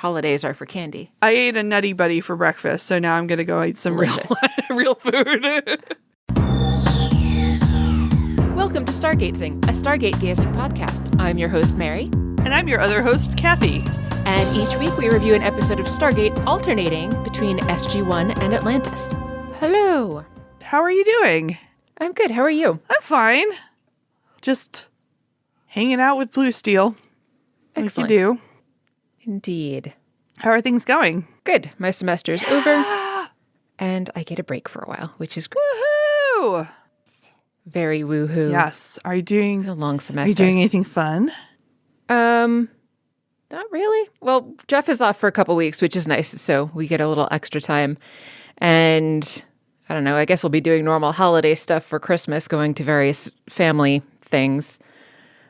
holidays are for candy. I ate a Nutty Buddy for breakfast, so now I'm going to go eat some real food. Welcome to Stargazing, a Stargate gazing podcast. I'm your host, Mary. And I'm your other host, Kathy. And each week we review an episode of Stargate alternating between SG-1 and Atlantis. Hello. How are you doing? I'm good. How are you? I'm fine. Just hanging out with Blue Steel. Excellent. Like you do. Indeed. How are things going? Good. My semester's over, and I get a break for a while, which is great. Woohoo! Very woohoo. Yes. Are you doing It's a long semester. Are you doing anything fun? Not really. Well, Jeff is off for a couple weeks, which is nice, so we get a little extra time. And I don't know, I guess we'll be doing normal holiday stuff for Christmas, going to various family things,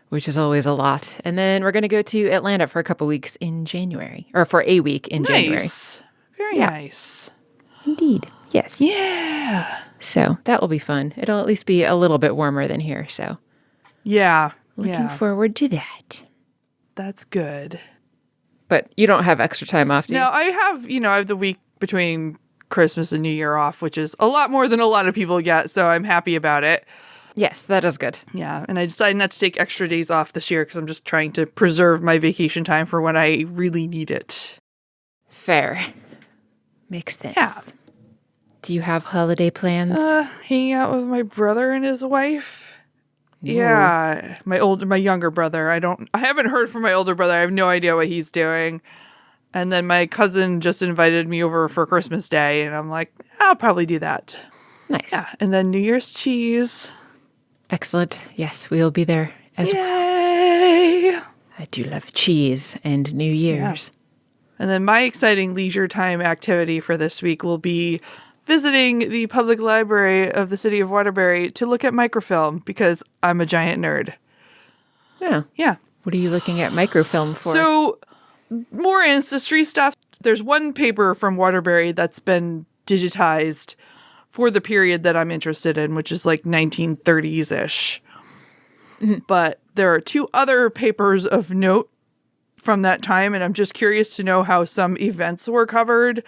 which is always a lot. And then we're going to go to Atlanta for a couple weeks in January, or for a week in January. Very nice. Indeed. Yes. Yeah. So that will be fun. It'll at least be a little bit warmer than here. So yeah. Looking forward to that. That's good. But you don't have extra time off, do you? No, I have the week between Christmas and New Year off, which is a lot more than a lot of people get. So I'm happy about it. Yes, that is good. Yeah, and I decided not to take extra days off this year because I'm just trying to preserve my vacation time for when I really need it. Fair. Makes sense. Yeah. Do you have holiday plans? Hanging out with my brother and his wife. Ooh. Yeah, my younger brother. I haven't heard from my older brother. I have no idea what he's doing. And then my cousin just invited me over for Christmas Day, and I'm like, I'll probably do that. Nice. Yeah, and then New Year's cheese. Excellent. Yes, we'll be there as well. Yay! I do love cheese and New Year's. Yeah. And then my exciting leisure time activity for this week will be visiting the public library of the city of Waterbury to look at microfilm because I'm a giant nerd. Yeah. Yeah. What are you looking at microfilm for? So, more ancestry stuff. There's one paper from Waterbury that's been digitized for the period that I'm interested in, which is like 1930s-ish. Mm-hmm. But there are two other papers of note from that time, and I'm just curious to know how some events were covered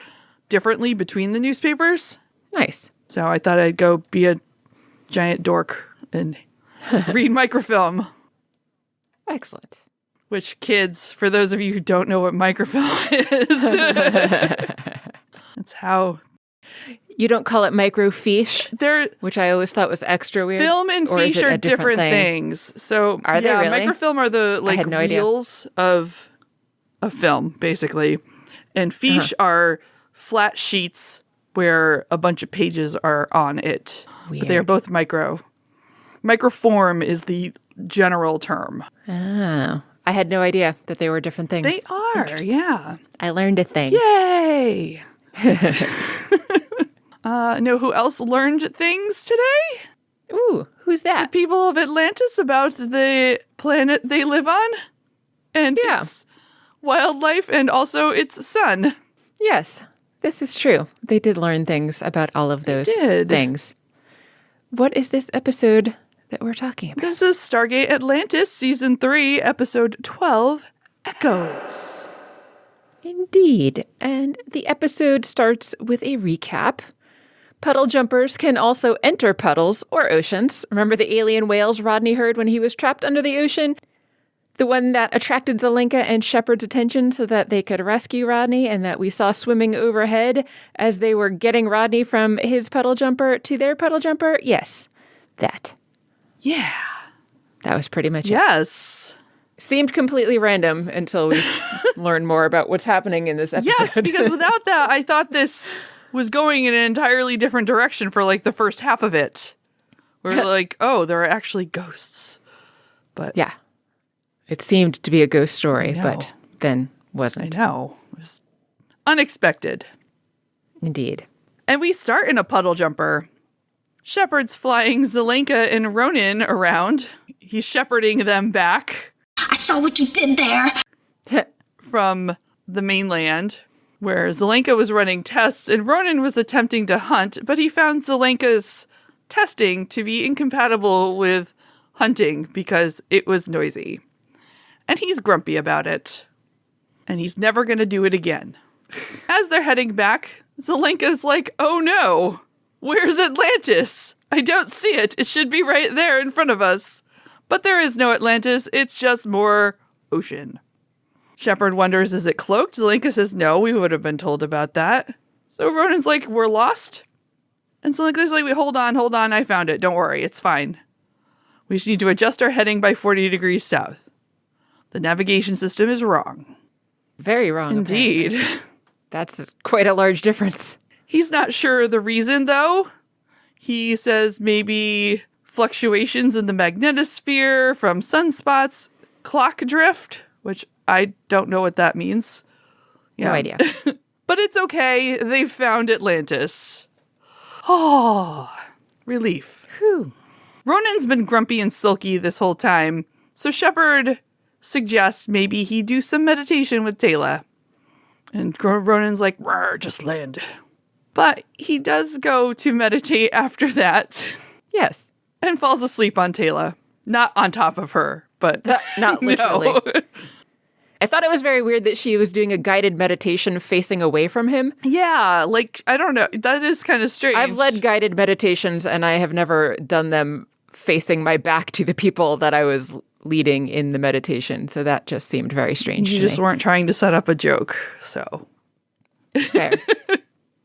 differently between the newspapers. Nice. So I thought I'd go be a giant dork and read microfilm. Excellent. Which, kids, for those of you who don't know what microfilm is, it's how... You don't call it microfiche, which I always thought was extra weird. Film and fiche are different things. So, are they really? Microfilm are the reels of a film, basically. And fiche are flat sheets where a bunch of pages are on it. Weird. But they are both micro. Microform is the general term. Oh. I had no idea that they were different things. They are, yeah. I learned a thing. Yay! Know who else learned things today? Ooh, who's that? The people of Atlantis about the planet they live on. And its wildlife and also its sun. Yes, this is true. They did learn things about all of those things. What is this episode that we're talking about? This is Stargate Atlantis, Season 3, Episode 12, Echoes. Indeed. And the episode starts with a recap. Puddle jumpers can also enter puddles or oceans. Remember the alien whales Rodney heard when he was trapped under the ocean? The one that attracted Zelenka and Shepard's attention so that they could rescue Rodney, and that we saw swimming overhead as they were getting Rodney from his puddle jumper to their puddle jumper? Yes, that. Yeah. That was pretty much it. Yes. Seemed completely random until we learned more about what's happening in this episode. Yes, because without that, I thought this was going in an entirely different direction for like the first half of it. We're like, oh, there are actually ghosts. But yeah. It seemed to be a ghost story, but then wasn't. I know. It was unexpected. Indeed. And we start in a puddle jumper. Shepard's flying Zelenka and Ronan around. He's shepherding them back. I saw what you did there. From the mainland, where Zelenka was running tests and Ronan was attempting to hunt, but he found Zelenka's testing to be incompatible with hunting because it was noisy. And he's grumpy about it. And he's never going to do it again. As they're heading back, Zelenka's like, oh no, where's Atlantis? I don't see it. It should be right there in front of us. But there is no Atlantis. It's just more ocean. Shepard wonders, is it cloaked? Zelenka says, no, we would have been told about that. So Ronan's like, we're lost? And Zelenka's like, wait, hold on, I found it. Don't worry, it's fine. We just need to adjust our heading by 40 degrees south. The navigation system is wrong. Very wrong. Indeed. Apparently. That's quite a large difference. He's not sure the reason, though. He says maybe fluctuations in the magnetosphere from sunspots, clock drift, which I don't know what that means. No idea. But it's okay. They've found Atlantis. Oh, relief. Whew. Ronan's been grumpy and sulky this whole time, so Shepard suggests maybe he do some meditation with Tayla. And Ronan's like, just land. But he does go to meditate after that. Yes. And falls asleep on Tayla. Not on top of her, but not literally. No. I thought it was very weird that she was doing a guided meditation facing away from him. Yeah, like, I don't know. That is kind of strange. I've led guided meditations, and I have never done them facing my back to the people that I was leading in the meditation. So that just seemed very strange to me. You just weren't trying to set up a joke, so. Fair.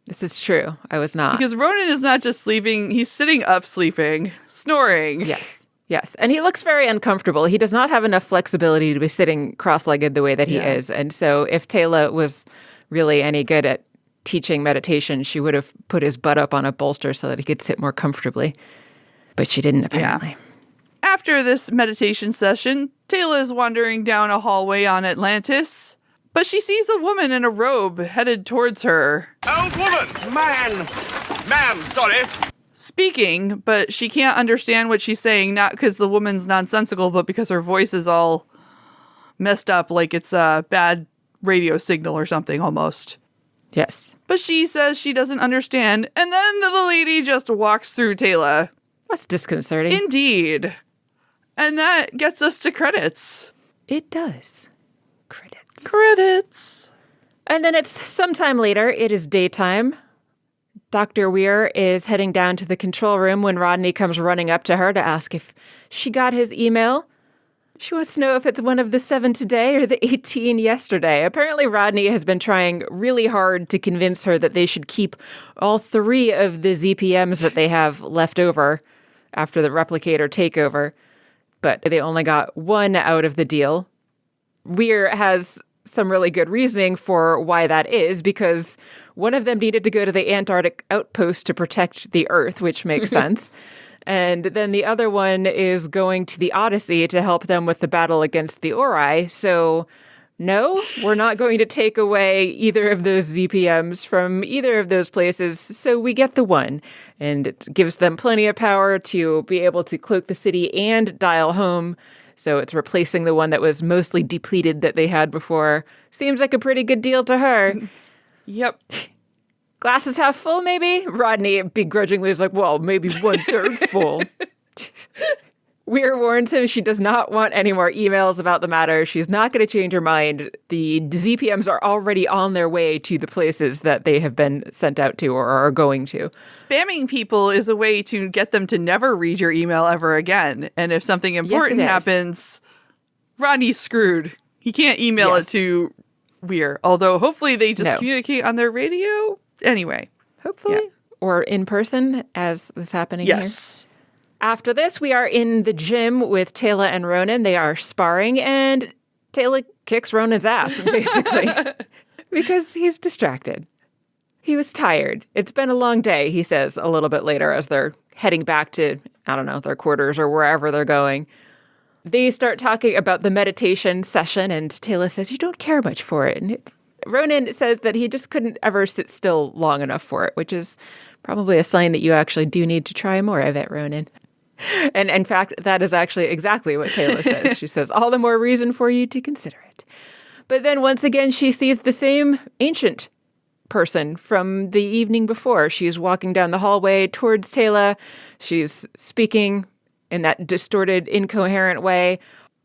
This is true. I was not. Because Ronan is not just sleeping, he's sitting up sleeping, snoring. Yes. And he looks very uncomfortable. He does not have enough flexibility to be sitting cross-legged the way that he is. And so if Tayla was really any good at teaching meditation, she would have put his butt up on a bolster so that he could sit more comfortably. But she didn't, apparently. Yeah. After this meditation session, Tayla is wandering down a hallway on Atlantis, but she sees a woman in a robe headed towards her. Old woman! Ma'am, sorry. Speaking, but she can't understand what she's saying, not because the woman's nonsensical, but because her voice is all messed up, like it's a bad radio signal or something almost. Yes. But she says she doesn't understand, and then the lady just walks through Tayla. That's disconcerting. Indeed. And that gets us to credits. It does. Credits. And then it's sometime later. It is daytime. Dr. Weir is heading down to the control room when Rodney comes running up to her to ask if she got his email. She wants to know if it's one of the 7 today or the 18 yesterday. Apparently, Rodney has been trying really hard to convince her that they should keep all 3 of the ZPMs that they have left over after the replicator takeover, but they only got 1 out of the deal. Weir has some really good reasoning for why that is, because one of them needed to go to the Antarctic outpost to protect the Earth, which makes sense. And then the other one is going to the Odyssey to help them with the battle against the Ori. So no, we're not going to take away either of those ZPMs from either of those places. So we get the 1. And it gives them plenty of power to be able to cloak the city and dial home. So it's replacing the one that was mostly depleted that they had before. Seems like a pretty good deal to her. Yep. Glass is half full, maybe? Rodney begrudgingly is like, well, maybe 1/3 full. Weir warns him she does not want any more emails about the matter. She's not going to change her mind. The ZPMs are already on their way to the places that they have been sent out to or are going to. Spamming people is a way to get them to never read your email ever again. And if something important happens, Rodney's screwed. He can't email it to Weir. Although hopefully they just communicate on their radio. Anyway. Hopefully. Yeah. Or in person, as was happening here. After this, we are in the gym with Tayla and Ronan. They are sparring, and Tayla kicks Ronan's ass, basically, because he's distracted. He was tired. It's been a long day, he says a little bit later as they're heading back to, I don't know, their quarters or wherever they're going. They start talking about the meditation session, and Tayla says, you don't care much for it. And Ronan says that he just couldn't ever sit still long enough for it, which is probably a sign that you actually do need to try more of it, Ronan. And in fact, that is actually exactly what Tayla says. She says, all the more reason for you to consider it. But then once again, she sees the same ancient person from the evening before. She's walking down the hallway towards Tayla. She's speaking in that distorted, incoherent way.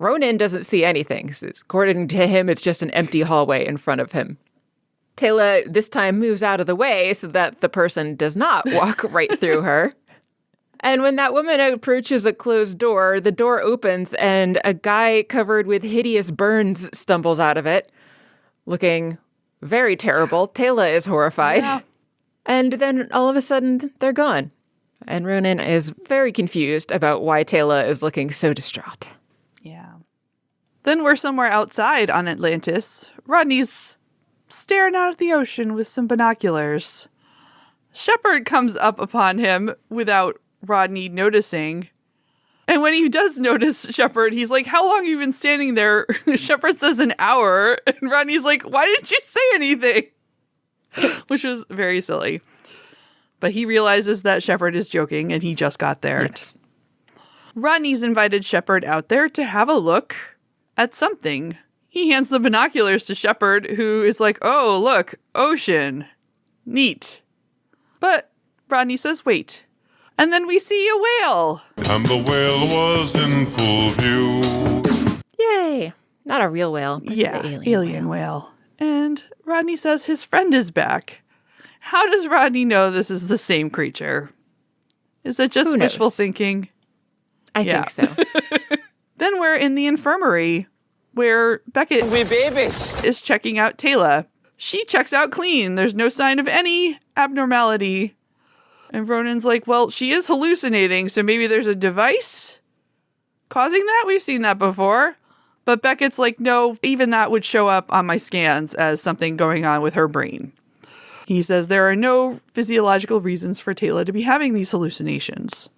Ronan doesn't see anything. According to him, it's just an empty hallway in front of him. Taylor this time moves out of the way so that the person does not walk right through her. And when that woman approaches a closed door, the door opens and a guy covered with hideous burns stumbles out of it, looking very terrible. Taylor is horrified. Yeah. And then all of a sudden, they're gone. And Ronan is very confused about why Taylor is looking so distraught. Yeah. Then we're somewhere outside on Atlantis. Rodney's staring out at the ocean with some binoculars. Shepard comes up upon him without Rodney noticing. And when he does notice Shepard, he's like, how long have you been standing there? Shepard says an hour. And Rodney's like, why didn't you say anything? Which was very silly. But he realizes that Shepard is joking and he just got there. Yes. Rodney's invited Shepard out there to have a look at something. He hands the binoculars to Shepard, who is like, oh, look, ocean. Neat. But Rodney says, wait. And then we see a whale. And the whale was in full view. Yay. Not a real whale, but Yeah, the alien whale. And Rodney says his friend is back. How does Rodney know this is the same creature? Is it just Who knows? wishful thinking? I think so. Then we're in the infirmary where Beckett is checking out Taylor. She checks out clean. There's no sign of any abnormality. And Ronan's like, well, she is hallucinating, so maybe there's a device causing that? We've seen that before. But Beckett's like, no, even that would show up on my scans as something going on with her brain. He says there are no physiological reasons for Taylor to be having these hallucinations.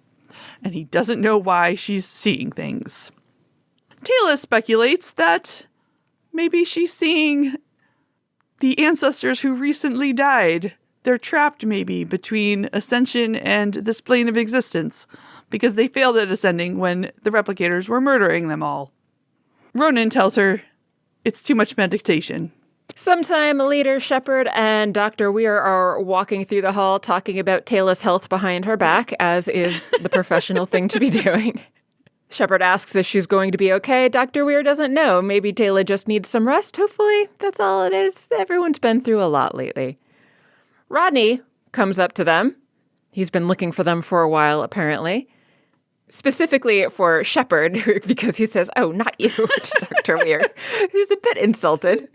And he doesn't know why she's seeing things. Taylor speculates that maybe she's seeing the ancestors who recently died. They're trapped maybe between ascension and this plane of existence because they failed at ascending when the replicators were murdering them all. Ronan tells her it's too much meditation. Sometime later, Shepard and Dr. Weir are walking through the hall talking about Taylor's health behind her back, as is the professional thing to be doing. Shepard asks if she's going to be okay. Dr. Weir doesn't know. Maybe Taylor just needs some rest. Hopefully, that's all it is. Everyone's been through a lot lately. Rodney comes up to them. He's been looking for them for a while, apparently. Specifically for Shepard, because he says, oh, not you, to Dr. Weir, who's a bit insulted.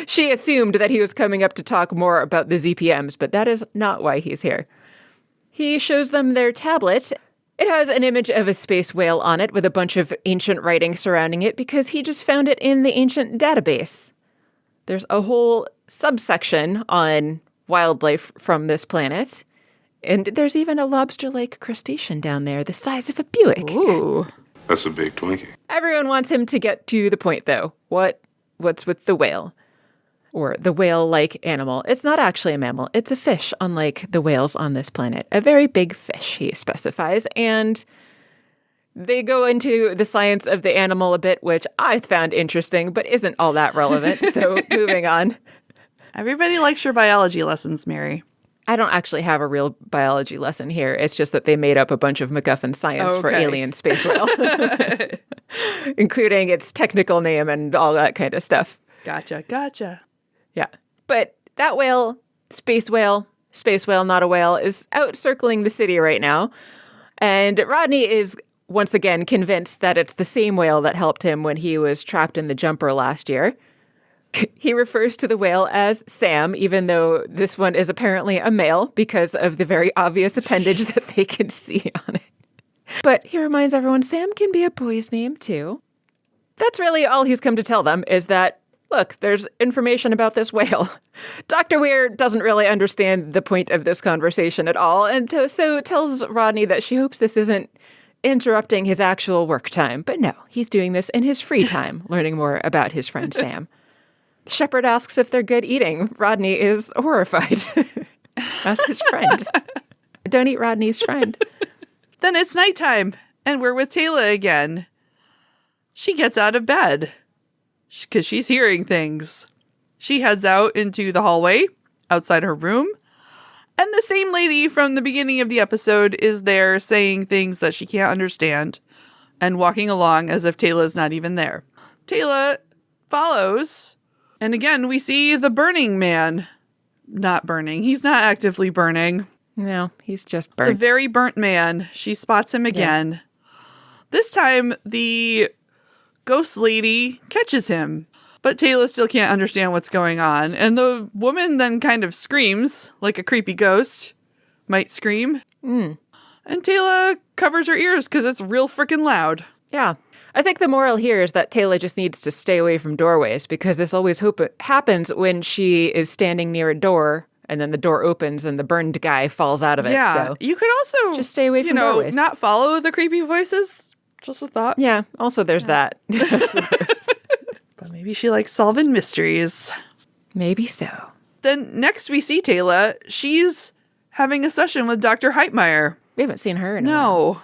She assumed that he was coming up to talk more about the ZPMs, but that is not why he's here. He shows them their tablet. It has an image of a space whale on it with a bunch of ancient writing surrounding it because he just found it in the ancient database. There's a whole subsection on wildlife from this planet. And there's even a lobster-like crustacean down there the size of a Buick. Ooh. That's a big Twinkie. Everyone wants him to get to the point, though. What's with the whale? Or the whale-like animal. It's not actually a mammal. It's a fish, unlike the whales on this planet. A very big fish, he specifies. And they go into the science of the animal a bit, which I found interesting, but isn't all that relevant. So moving on. Everybody likes your biology lessons, Mary. I don't actually have a real biology lesson here. It's just that they made up a bunch of MacGuffin science for alien space whale, including its technical name and all that kind of stuff. Gotcha. Yeah. But that whale, space whale, not a whale, is out circling the city right now. And Rodney is once again convinced that it's the same whale that helped him when he was trapped in the jumper last year. He refers to the whale as Sam, even though this one is apparently a male because of the very obvious appendage that they can see on it. But he reminds everyone Sam can be a boy's name too. That's really all he's come to tell them, is that, look, there's information about this whale. Dr. Weir doesn't really understand the point of this conversation at all, and so tells Rodney that she hopes this isn't interrupting his actual work time. But no, he's doing this in his free time, learning more about his friend Sam. Shepard asks if they're good eating. Rodney is horrified. That's his friend. Don't eat Rodney's friend. Then it's nighttime, and we're with Taylor again. She gets out of bed because she's hearing things. She heads out into the hallway outside her room, and the same lady from the beginning of the episode is there saying things that she can't understand. and walking along as if Tayla's not even there. Tayla follows, and again, we see the burning man not burning. He's not actively burning. No, he's just The burnt. very burnt man. She spots him again. Yeah. This time, the ghost lady catches him, but Tayla still can't understand what's going on. And the woman then kind of screams, like a creepy ghost might scream. And Tayla covers her ears because it's real freaking loud. Yeah. I think the moral here is that Tayla just needs to stay away from doorways, because this always happens when she is standing near a door and then the door opens and the burned guy falls out of it. Yeah. So you could also just stay away from doorways. Not follow the creepy voices. Just a thought. Yeah. Also, there's that. But maybe she likes solving mysteries. Maybe so. Then next we see Tayla. She's having a session with Dr. Heitmeyer. We haven't seen her in a while. No.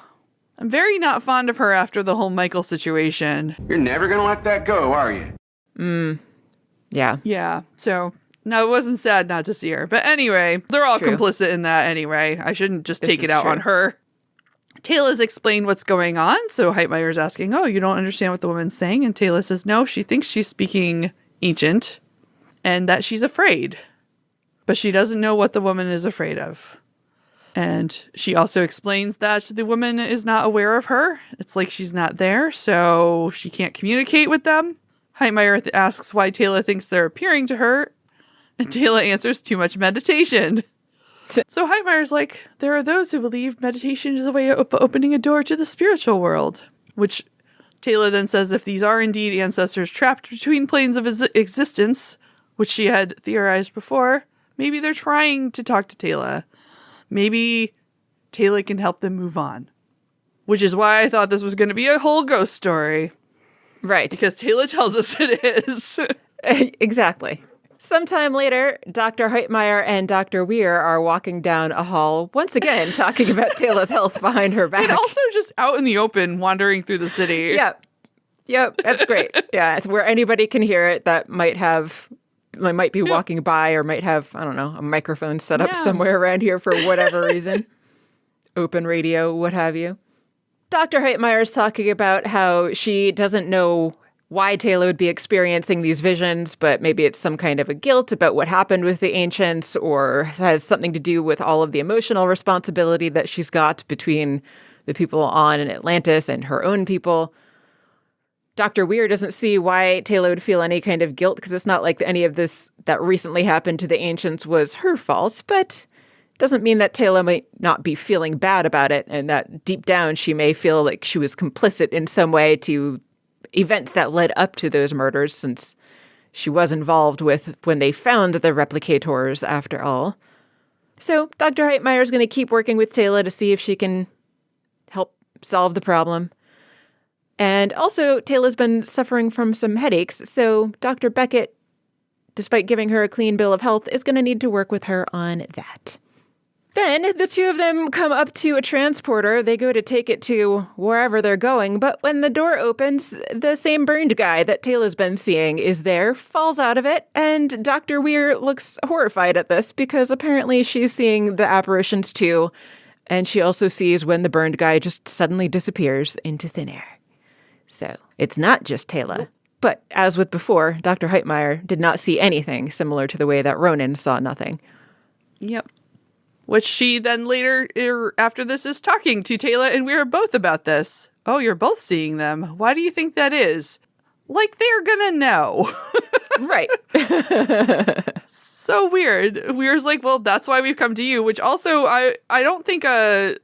I'm very not fond of her after the whole Michael situation. You're never gonna let that go, are you? Yeah. Yeah. So, no, it wasn't sad not to see her. But anyway, they're all True. complicit in that anyway. I shouldn't just This take it is out true. on her. Tayla's explained what's going on. So Heitmeyer's asking, oh, you don't understand what the woman's saying? And Tayla says, no, she thinks she's speaking ancient and that she's afraid. But she doesn't know what the woman is afraid of. And she also explains that the woman is not aware of her. It's like she's not there, so she can't communicate with them. Heitmeyer asks why Tayla thinks they're appearing to her. And Tayla answers, too much meditation. So Heitmeyer's like, there are those who believe meditation is a way of opening a door to the spiritual world. Which Tayla then says if these are indeed ancestors trapped between planes of existence, which she had theorized before, maybe they're trying to talk to Tayla. Maybe Tayla can help them move on. Which is why I thought this was going to be a whole ghost story. Right. Because Tayla tells us it is. Exactly. Sometime later, Dr. Heitmeyer and Dr. Weir are walking down a hall, once again talking about Tayla's health behind her back. And also just out in the open, wandering through the city. Yep, that's great. Yeah, where anybody can hear it that might be walking by or might have, I don't know, a microphone set up somewhere around here for whatever reason. Open radio, what have you. Dr. Heitmeyer is talking about how she doesn't know why Tayla would be experiencing these visions, but maybe it's some kind of a guilt about what happened with the ancients, or has something to do with all of the emotional responsibility that she's got between the people on in Atlantis and her own people. Dr. Weir doesn't see why Tayla would feel any kind of guilt, because it's not like any of this that recently happened to the ancients was her fault, but doesn't mean that Tayla might not be feeling bad about it, and that deep down she may feel like she was complicit in some way to events that led up to those murders, since she was involved with when they found the replicators after all. So Dr. Heitmeyer is going to keep working with Tayla to see if she can help solve the problem. And also, Tayla's been suffering from some headaches, so Dr. Beckett, despite giving her a clean bill of health, is going to need to work with her on that. Then the two of them come up to a transporter. They go to take it to wherever they're going, but when the door opens, the same burned guy that Tayla's been seeing is there, falls out of it, and Dr. Weir looks horrified at this because apparently she's seeing the apparitions too, and she also sees when the burned guy just suddenly disappears into thin air. So it's not just Tayla. But as with before, Dr. Heitmeyer did not see anything similar to the way that Ronan saw nothing. Yep. Which she then later, after this, is talking to Tayla and Weir both about this. Oh, you're both seeing them. Why do you think that is? Like they're gonna know. Right. So weird. Weir's like, well, that's why we've come to you. Which also, I don't think a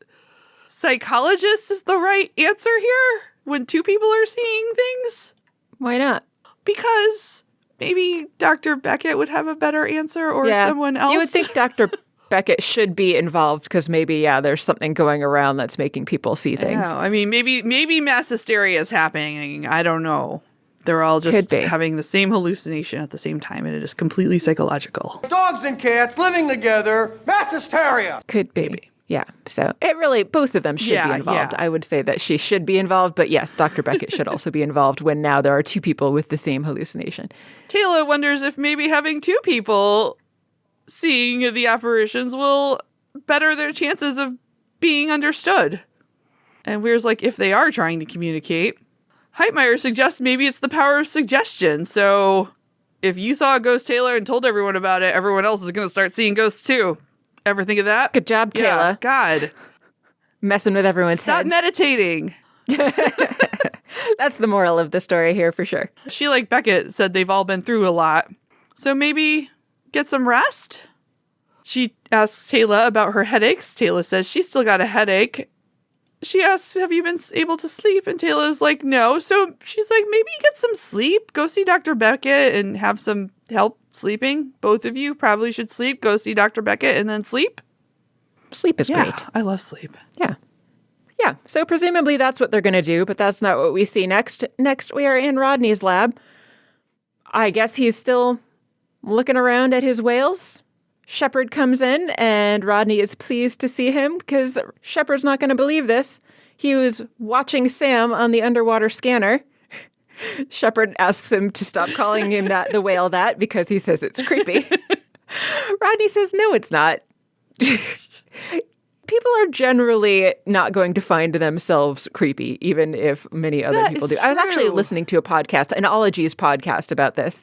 psychologist is the right answer here when two people are seeing things. Why not? Because maybe Dr. Beckett would have a better answer, or someone else. You would think Dr. Beckett should be involved because maybe, there's something going around that's making people see things. I mean, maybe mass hysteria is happening. I don't know. They're all just having the same hallucination at the same time, and it is completely psychological. Dogs and cats living together, mass hysteria. Could be. Maybe. Yeah. So it really, both of them should be involved. I would say that she should be involved, but yes, Dr. Beckett should also be involved when now there are two people with the same hallucination. Tayla wonders if maybe having two people seeing the apparitions will better their chances of being understood. And Weir's like, if they are trying to communicate. Heitmeyer suggests maybe it's the power of suggestion. So if you saw a ghost, Taylor, and told everyone about it, everyone else is going to start seeing ghosts too. Ever think of that? Good job, Taylor. Yeah, God. Messing with everyone's Stop heads. meditating. That's the moral of the story here for sure. She, like Beckett, said they've all been through a lot. So maybe get some rest? She asks Taylor about her headaches. Taylor says she's still got a headache. She asks, have you been able to sleep? And Taylor's like, no. So she's like, maybe get some sleep. Go see Dr. Beckett and have some help sleeping. Both of you probably should sleep. Go see Dr. Beckett and then sleep. Sleep is great. I love sleep. Yeah. Yeah. So presumably that's what they're going to do, but that's not what we see next. Next, we are in Rodney's lab. I guess he's still looking around at his whales. Shepard comes in, and Rodney is pleased to see him because Shepard's not going to believe this. He was watching Sam on the underwater scanner. Shepard asks him to stop calling him the whale that because he says it's creepy. Rodney says, no, it's not. People are generally not going to find themselves creepy, even if many other people do. I was actually listening to a podcast, an Ologies podcast about this,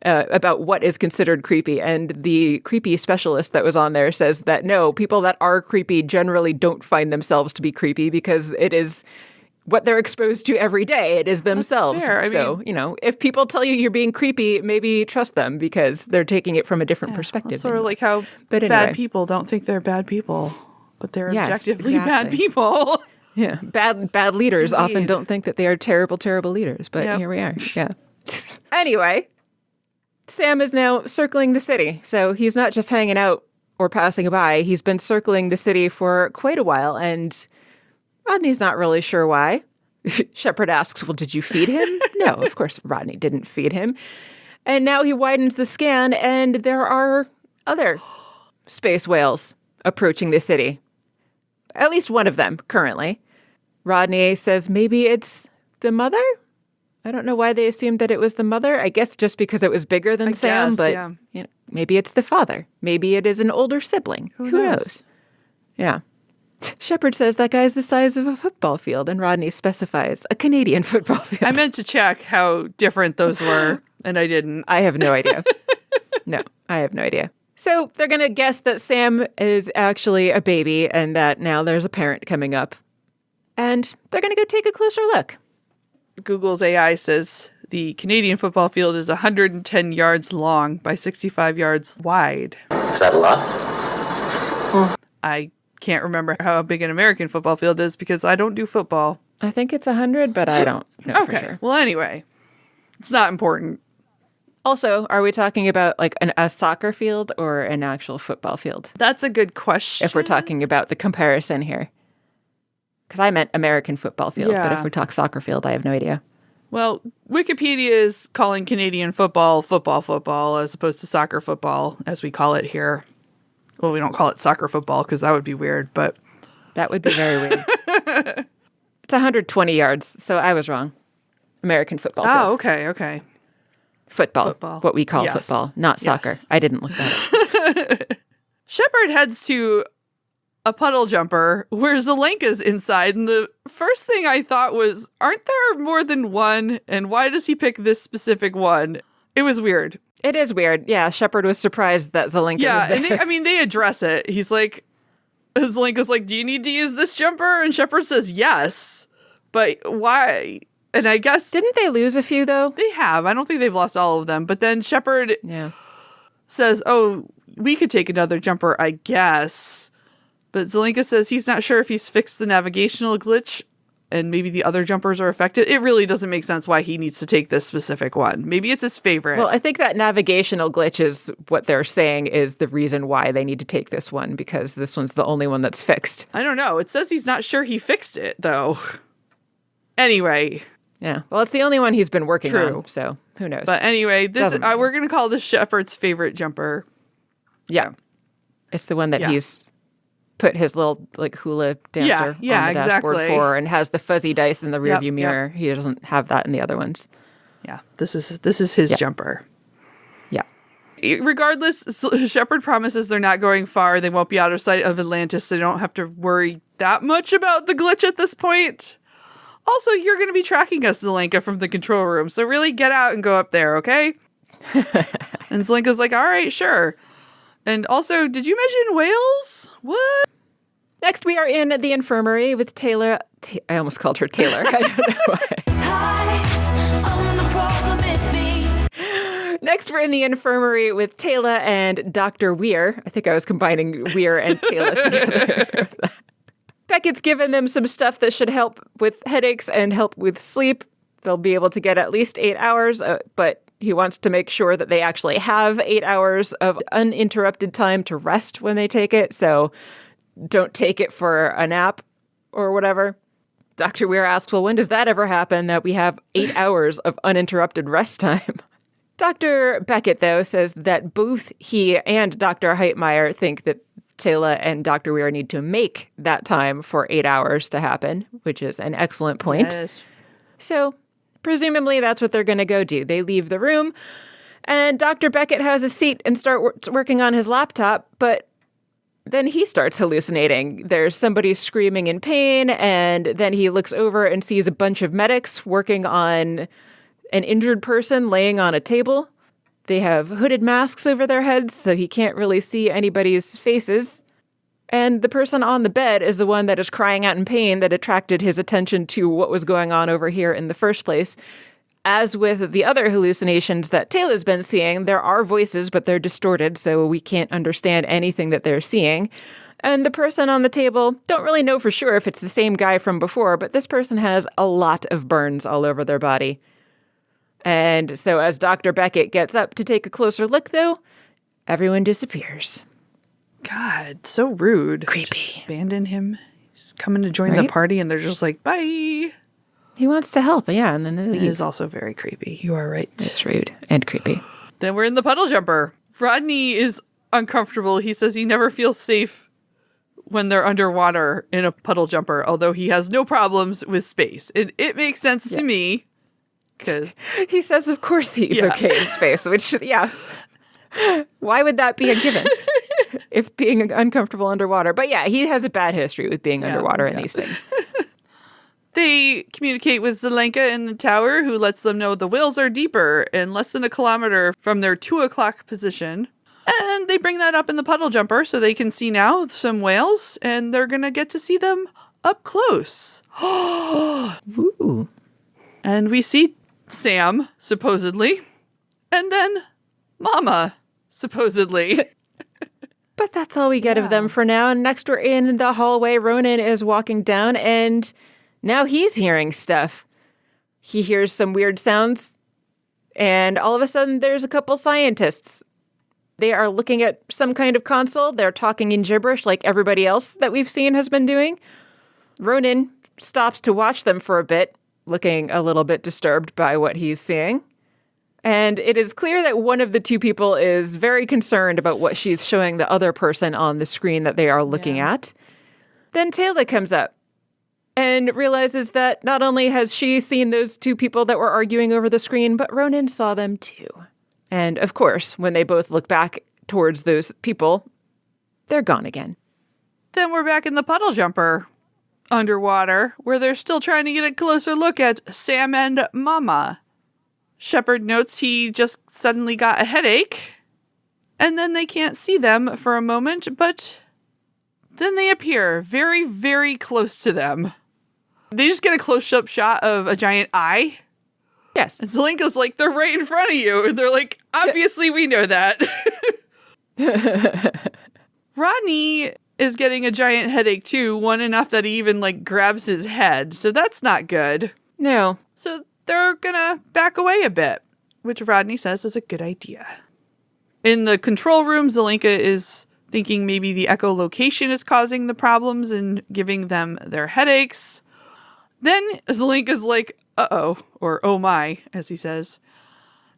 about what is considered creepy. And the creepy specialist that was on there says that no, people that are creepy generally don't find themselves to be creepy because it is what they're exposed to every day. It is themselves. So, if people tell you you're being creepy, maybe trust them because they're taking it from a different perspective. Sort of like how bad people don't think they're bad people. But they're objectively bad people. Yeah. Bad leaders often don't think that they are terrible, terrible leaders. But here we are. Yeah. Anyway, Sam is now circling the city. So he's not just hanging out or passing by. He's been circling the city for quite a while. And Rodney's not really sure why. Shepard asks, well, did you feed him? No, of course, Rodney didn't feed him. And now he widens the scan and there are other space whales approaching the city. At least one of them, currently. Rodney says maybe it's the mother? I don't know why they assumed that it was the mother. I guess just because it was bigger than Sam, but maybe it's the father. Maybe it is an older sibling. Who knows? Yeah. Shepard says that guy's the size of a football field, and Rodney specifies a Canadian football field. I meant to check how different those were, and I didn't. I have no idea. No, I have no idea. So they're going to guess that Sam is actually a baby and that now there's a parent coming up. And they're going to go take a closer look. Google's AI says the Canadian football field is 110 yards long by 65 yards wide. Is that a lot? I can't remember how big an American football field is because I don't do football. I think it's 100, but I don't know for sure. Well, anyway, it's not important. Also, are we talking about like a soccer field or an actual football field? That's a good question. If we're talking about the comparison here. Because I meant American football field, but if we talk soccer field, I have no idea. Well, Wikipedia is calling Canadian football as opposed to soccer football, as we call it here. Well, we don't call it soccer football because that would be weird, but... That would be very weird. It's 120 yards, so I was wrong. American football field. Oh, okay. Football. What we call football, not soccer. Yes. I didn't look that up. Shepard heads to a puddle jumper where Zelenka's inside, and the first thing I thought was, aren't there more than one? And why does he pick this specific one? It was weird. It is weird. Yeah, Shepard was surprised that Zelenka was there. And they address it. He's like, Zelenka's like, do you need to use this jumper? And Shepard says yes. But why? And I guess... Didn't they lose a few, though? They have. I don't think they've lost all of them. But then Shepard says, oh, we could take another jumper, I guess. But Zelenka says he's not sure if he's fixed the navigational glitch and maybe the other jumpers are affected. It really doesn't make sense why he needs to take this specific one. Maybe it's his favorite. Well, I think that navigational glitch is what they're saying is the reason why they need to take this one, because this one's the only one that's fixed. I don't know. It says he's not sure he fixed it, though. Anyway... Yeah, well, it's the only one he's been working on, so who knows? But anyway, we're going to call this Shepard's favorite jumper. Yeah. It's the one that he's put his little hula dancer on the dashboard for and has the fuzzy dice in the rearview mirror. He doesn't have that in the other ones. Yeah, this is his jumper. Yeah. Regardless, Shepard promises they're not going far. They won't be out of sight of Atlantis, so they don't have to worry that much about the glitch at this point. Also, you're going to be tracking us, Zelenka, from the control room, so really get out and go up there, okay? And Zelenka's like, all right, sure. And also, did you mention whales? What? Next, we are in the infirmary with Taylor. I almost called her Taylor. I don't know why. Hi, I'm the problem, it's me. Next, we're in the infirmary with Taylor and Dr. Weir. I think I was combining Weir and Taylor together. Beckett's given them some stuff that should help with headaches and help with sleep. They'll be able to get at least 8 hours, but he wants to make sure that they actually have 8 hours of uninterrupted time to rest when they take it. So don't take it for a nap or whatever. Dr. Weir asks, well, when does that ever happen that we have 8 hours of uninterrupted rest time? Dr. Beckett, though, says that both he and Dr. Heitmeyer think that Taylor and Dr. Weir need to make that time for 8 hours to happen, which is an excellent point. Yes. So presumably that's what they're going to go do. They leave the room, and Dr. Beckett has a seat and starts working on his laptop, but then he starts hallucinating. There's somebody screaming in pain, and then he looks over and sees a bunch of medics working on an injured person laying on a table. They have hooded masks over their heads, so he can't really see anybody's faces. And the person on the bed is the one that is crying out in pain that attracted his attention to what was going on over here in the first place. As with the other hallucinations that Taylor's been seeing, there are voices, but they're distorted, so we can't understand anything that they're seeing. And the person on the table, don't really know for sure if it's the same guy from before, but this person has a lot of burns all over their body. And so as Dr. Beckett gets up to take a closer look, though, everyone disappears. God, so rude. Creepy. Just abandon him. He's coming to join the Right? party, and they're just like, bye. He wants to help, yeah, and then they It leave. is also very creepy. You are right. It's rude and creepy. Then we're in the puddle jumper. Rodney is uncomfortable. He says he never feels safe when they're underwater in a puddle jumper, although he has no problems with space. It makes sense to me. Because He says, of course he's okay in space, which, yeah. Why would that be a given if being uncomfortable underwater? But yeah, he has a bad history with being underwater in these things. they communicate with Zelenka in the tower, who lets them know the whales are deeper and less than a kilometer from their 2 o'clock position. And they bring that up in the puddle jumper so they can see now some whales, and they're going to get to see them up close. Ooh. And we see Sam, supposedly, and then Mama, supposedly. But that's all we get of them for now. And next we're in the hallway. Ronan is walking down, and now he's hearing stuff. He hears some weird sounds, and all of a sudden there's a couple scientists. They are looking at some kind of console. They're talking in gibberish like everybody else that we've seen has been doing. Ronan stops to watch them for a bit, looking a little bit disturbed by what he's seeing. And it is clear that one of the two people is very concerned about what she's showing the other person on the screen that they are looking at. Then Taylor comes up and realizes that not only has she seen those two people that were arguing over the screen, but Ronan saw them too. And of course, when they both look back towards those people, they're gone again. Then we're back in the puddle jumper underwater, where they're still trying to get a closer look at Sam and Mama. Shepard notes he just suddenly got a headache, and then they can't see them for a moment, but then they appear very, very close to them. They just get a close-up shot of a giant eye. Yes. And Zelenka's like, they're right in front of you. And they're like, obviously we know that. Rodney is getting a giant headache too, one enough that he even like grabs his head. So that's not good. No. So they're gonna back away a bit, which Rodney says is a good idea. In the control room, Zelenka is thinking maybe the echolocation is causing the problems and giving them their headaches. Then Zelenka's like, uh-oh, or oh my, as he says.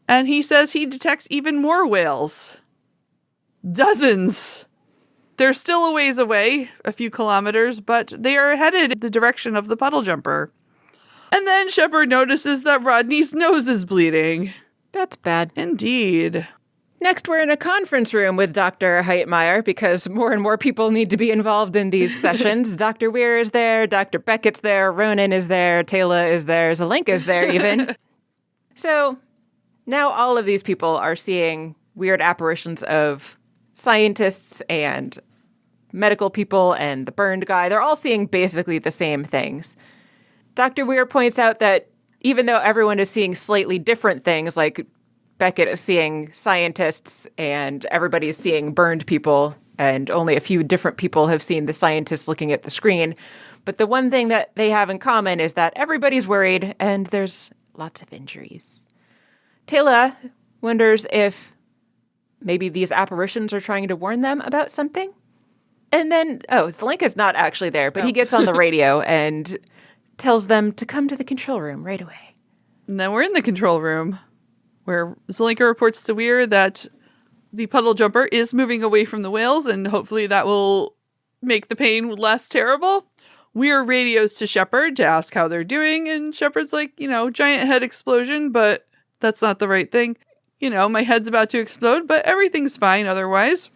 And he says he detects even more whales. Dozens. They're still a ways away, a few kilometers, but they are headed in the direction of the puddle jumper. And then Shepard notices that Rodney's nose is bleeding. That's bad. Indeed. Next, we're in a conference room with Dr. Heitmeyer because more and more people need to be involved in these sessions. Dr. Weir is there, Dr. Beckett's there, Ronan is there, Taylor is there, Zelenka's there even. So now all of these people are seeing weird apparitions of scientists and medical people and the burned guy. They're all seeing basically the same things. Dr. Weir points out that even though everyone is seeing slightly different things, like Beckett is seeing scientists and everybody's seeing burned people, and only a few different people have seen the scientists looking at the screen. But the one thing that they have in common is that everybody's worried and there's lots of injuries. Taylor wonders if maybe these apparitions are trying to warn them about something. And then, Zelenka's not actually there, but he gets on the radio and tells them to come to the control room right away. And then we're in the control room, where Zelenka reports to Weir that the puddle jumper is moving away from the whales, and hopefully that will make the pain less terrible. Weir radios to Shepard to ask how they're doing, and Shepard's like, giant head explosion, but that's not the right thing. My head's about to explode, but everything's fine otherwise.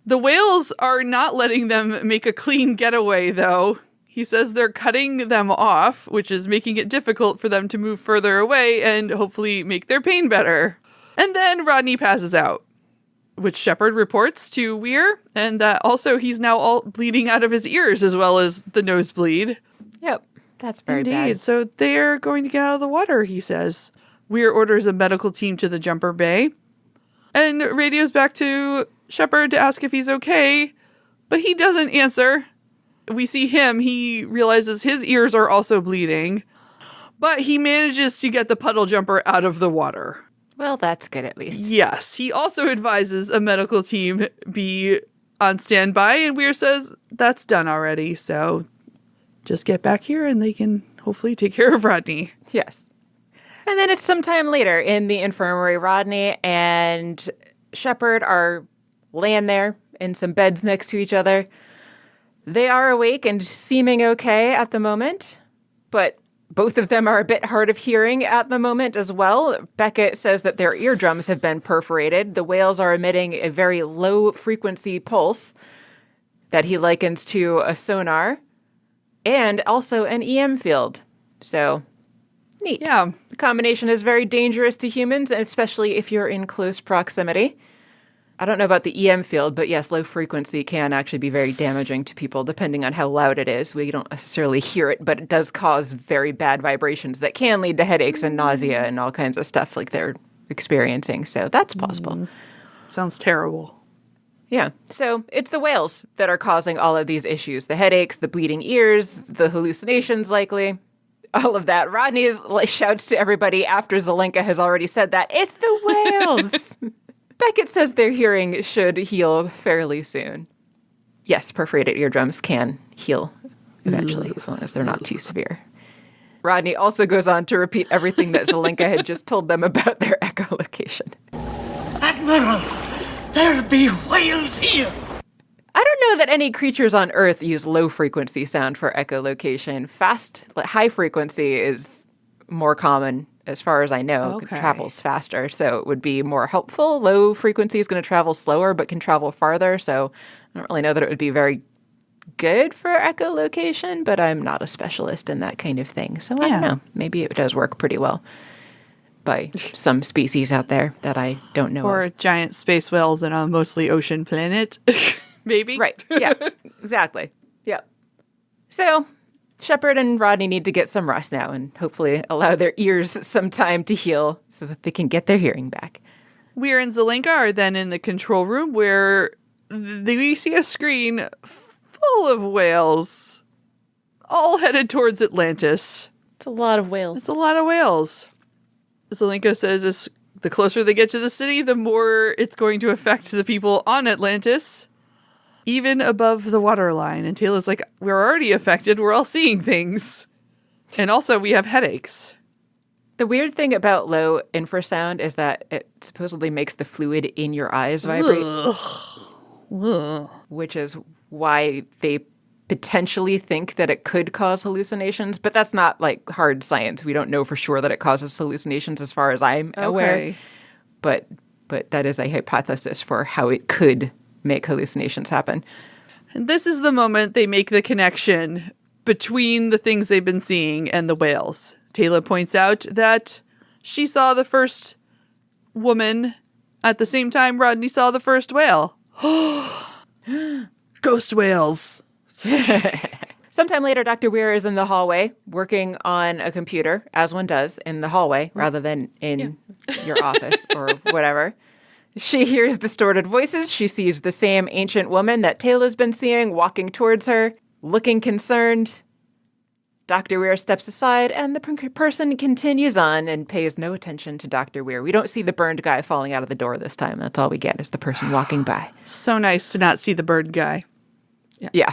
The whales are not letting them make a clean getaway, though. He says they're cutting them off, which is making it difficult for them to move further away and hopefully make their pain better. And then Rodney passes out, which Shepard reports to Weir, and that also he's now all bleeding out of his ears as well as the nosebleed. Yep, that's very Indeed. bad. So they're going to get out of the water, he says. Weir orders a medical team to the jumper bay and radios back to Shepard to ask if he's okay, but he doesn't answer. We see him, he realizes his ears are also bleeding, but he manages to get the puddle jumper out of the water. Well, that's good at least. Yes, he also advises a medical team be on standby, and Weir says that's done already, so just get back here and they can hopefully take care of Rodney. Yes. And then it's sometime later in the infirmary. Rodney and Shepard are laying there in some beds next to each other. They are awake and seeming okay at the moment, but both of them are a bit hard of hearing at the moment as well. Beckett says that their eardrums have been perforated. The whales are emitting a very low frequency pulse that he likens to a sonar and also an EM field. So, neat. Yeah. The combination is very dangerous to humans, especially if you're in close proximity. I don't know about the EM field, but yes, low frequency can actually be very damaging to people depending on how loud it is. We don't necessarily hear it, but it does cause very bad vibrations that can lead to headaches and nausea and all kinds of stuff like they're experiencing. So that's possible. Sounds terrible. Yeah. So it's the whales that are causing all of these issues. The headaches, the bleeding ears, the hallucinations likely. All of that. Rodney shouts to everybody after Zelenka has already said that, it's the whales! Beckett says their hearing should heal fairly soon. Yes, perforated eardrums can heal eventually, as long as they're not too severe. Rodney also goes on to repeat everything that Zelenka had just told them about their echolocation. Admiral, there be whales here. I don't know that any creatures on Earth use low-frequency sound for echolocation. High-frequency is more common, as far as I know. Okay. It travels faster, so it would be more helpful. Low-frequency is going to travel slower, but can travel farther, so I don't really know that it would be very good for echolocation, but I'm not a specialist in that kind of thing, so I don't know. Maybe it does work pretty well by some species out there that I don't know Or of. giant space whales in a mostly ocean planet. Maybe. Right. Yeah, exactly. Yeah. So Shepard and Rodney need to get some rest now and hopefully allow their ears some time to heal so that they can get their hearing back. Weir and Zelenka are then in the control room where we see a screen full of whales all headed towards Atlantis. It's a lot of whales. It's a lot of whales. Zelenka says the closer they get to the city, the more it's going to affect the people on Atlantis, even above the waterline. And Taylor's like, we're already affected. We're all seeing things. And also, we have headaches. The weird thing about low infrasound is that it supposedly makes the fluid in your eyes vibrate, which is why they potentially think that it could cause hallucinations, but that's not like hard science. We don't know for sure that it causes hallucinations as far as I'm aware, but but that is a hypothesis for how it could make hallucinations happen. And this is the moment they make the connection between the things they've been seeing and the whales. Taylor points out that she saw the first woman at the same time Rodney saw the first whale. Ghost whales. Sometime later, Dr. Weir is in the hallway working on a computer, as one does in the hallway rather than in your office or whatever. She hears distorted voices. She sees the same ancient woman that Taylor's been seeing walking towards her, looking concerned. Dr. Weir steps aside, and the person continues on and pays no attention to Dr. Weir. We don't see the burned guy falling out of the door this time. That's all we get is the person walking by. So nice to not see the bird guy. Yeah.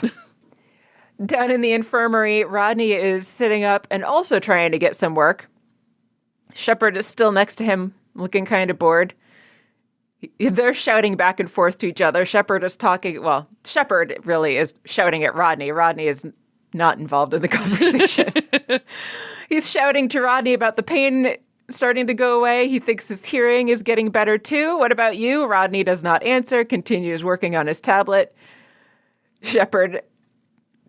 Down in the infirmary, Rodney is sitting up and also trying to get some work. Shepard is still next to him, looking kind of bored. They're shouting back and forth to each other. Shepard really is shouting at Rodney. Rodney is not involved in the conversation. He's shouting to Rodney about the pain starting to go away. He thinks his hearing is getting better too. What about you? Rodney does not answer, continues working on his tablet. Shepard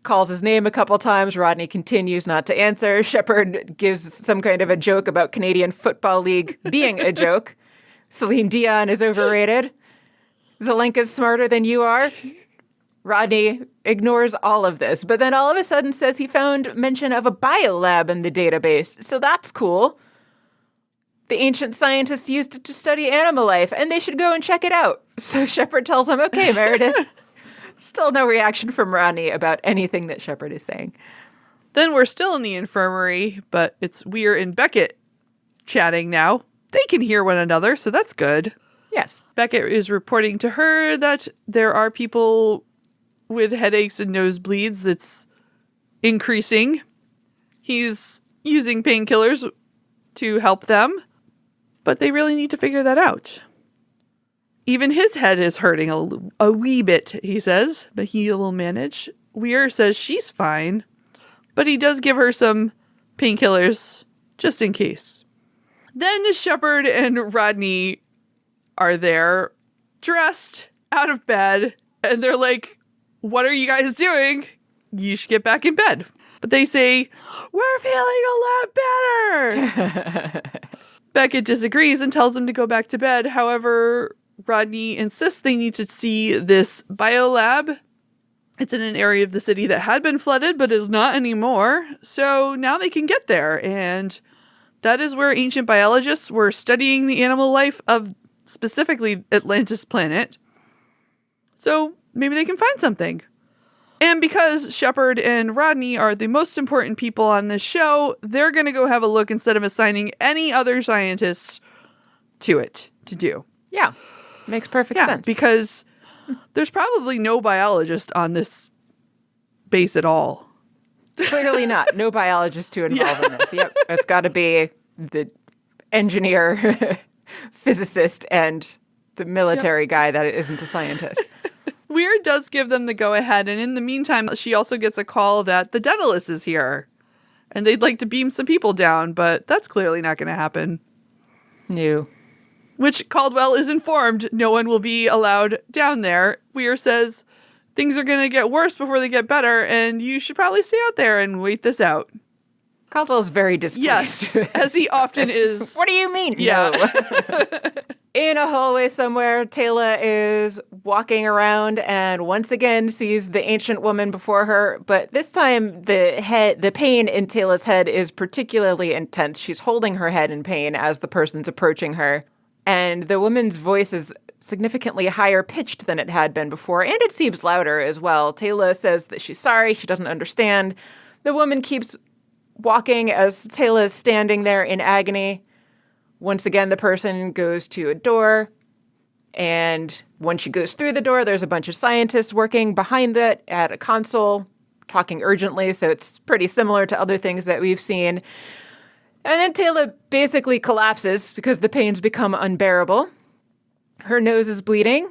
calls his name a couple times. Rodney continues not to answer. Shepard gives some kind of a joke about Canadian Football League being a joke. Celine Dion is overrated. Zelenka's smarter than you are. Rodney ignores all of this, but then all of a sudden says he found mention of a biolab in the database. So that's cool. The ancient scientists used it to study animal life, and they should go and check it out. So Shepard tells him, okay, Meredith. Still no reaction from Rodney about anything that Shepard is saying. Then we're still in the infirmary, but it's Weir and Beckett chatting now. They can hear one another, so that's good. Yes. Beckett is reporting to her that there are people with headaches and nosebleeds that's increasing. He's using painkillers to help them, but they really need to figure that out. Even his head is hurting a wee bit, he says, but he will manage. Weir says she's fine, but he does give her some painkillers just in case. Then Shepard and Rodney are there, dressed, out of bed, and they're like, what are you guys doing? You should get back in bed. But they say, we're feeling a lot better. Beckett disagrees and tells them to go back to bed. However, Rodney insists they need to see this biolab. It's in an area of the city that had been flooded, but is not anymore. So now they can get there. And that is where ancient biologists were studying the animal life of specifically Atlantis planet. So maybe they can find something. And because Shepard and Rodney are the most important people on this show, they're going to go have a look instead of assigning any other scientists to it to do. Yeah. Makes perfect sense. Because there's probably no biologist on this base at all. Clearly not. No biologist to involve in this. Yep. It's got to be the engineer, physicist, and the military guy that isn't a scientist. Weir does give them the go-ahead, and in the meantime, she also gets a call that the Daedalus is here, and they'd like to beam some people down, but that's clearly not going to happen. No. Which Caldwell is informed no one will be allowed down there. Weir says things are going to get worse before they get better, and you should probably stay out there and wait this out. Caldwell's very displeased. Yes, as he often is. What do you mean? Yeah. No. In a hallway somewhere, Taylor is walking around and once again sees the ancient woman before her. But this time, the pain in Taylor's head is particularly intense. She's holding her head in pain as the person's approaching her. And the woman's voice is significantly higher pitched than it had been before. And it seems louder as well. Taylor says that she's sorry. She doesn't understand. The woman keeps walking as Taylor is standing there in agony. Once again, the person goes to a door, and when she goes through the door, there's a bunch of scientists working behind it at a console, talking urgently, so it's pretty similar to other things that we've seen. And then Taylor basically collapses because the pains become unbearable. Her nose is bleeding,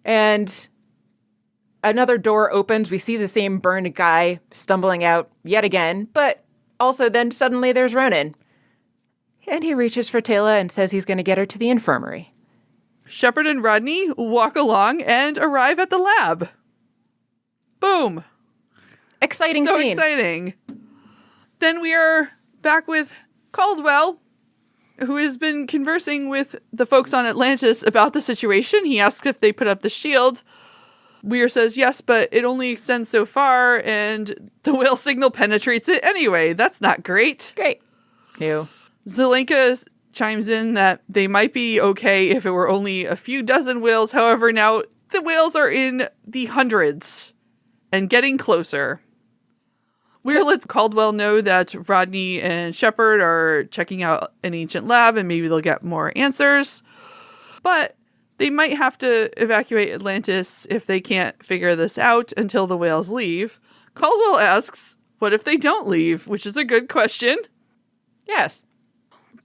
and another door opens. We see the same burned guy stumbling out yet again, but also then suddenly there's Ronan. And he reaches for Taylor and says he's going to get her to the infirmary. Shepard and Rodney walk along and arrive at the lab. Boom. Exciting So scene. exciting. Then we are back with Caldwell, who has been conversing with the folks on Atlantis about the situation. He asks if they put up the shield. Weir says yes, but it only extends so far, and the whale signal penetrates it anyway. That's not great. Great. New. Zelenka chimes in that they might be okay if it were only a few dozen whales. However, now the whales are in the hundreds and getting closer. Weir lets Caldwell know that Rodney and Shepard are checking out an ancient lab and maybe they'll get more answers. But they might have to evacuate Atlantis if they can't figure this out until the whales leave. Caldwell asks, what if they don't leave? Which is a good question. Yes.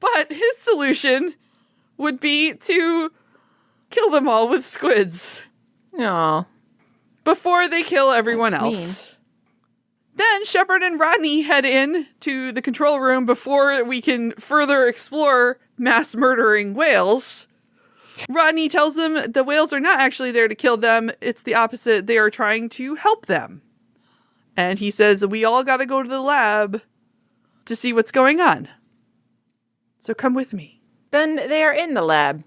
But his solution would be to kill them all with squids Aw. before they kill everyone That's else. Then Shepard and Rodney head in to the control room before we can further explore mass murdering whales. Rodney tells them the whales are not actually there to kill them. It's the opposite. They are trying to help them. And he says, we all got to go to the lab to see what's going on. So come with me. Then they are in the lab.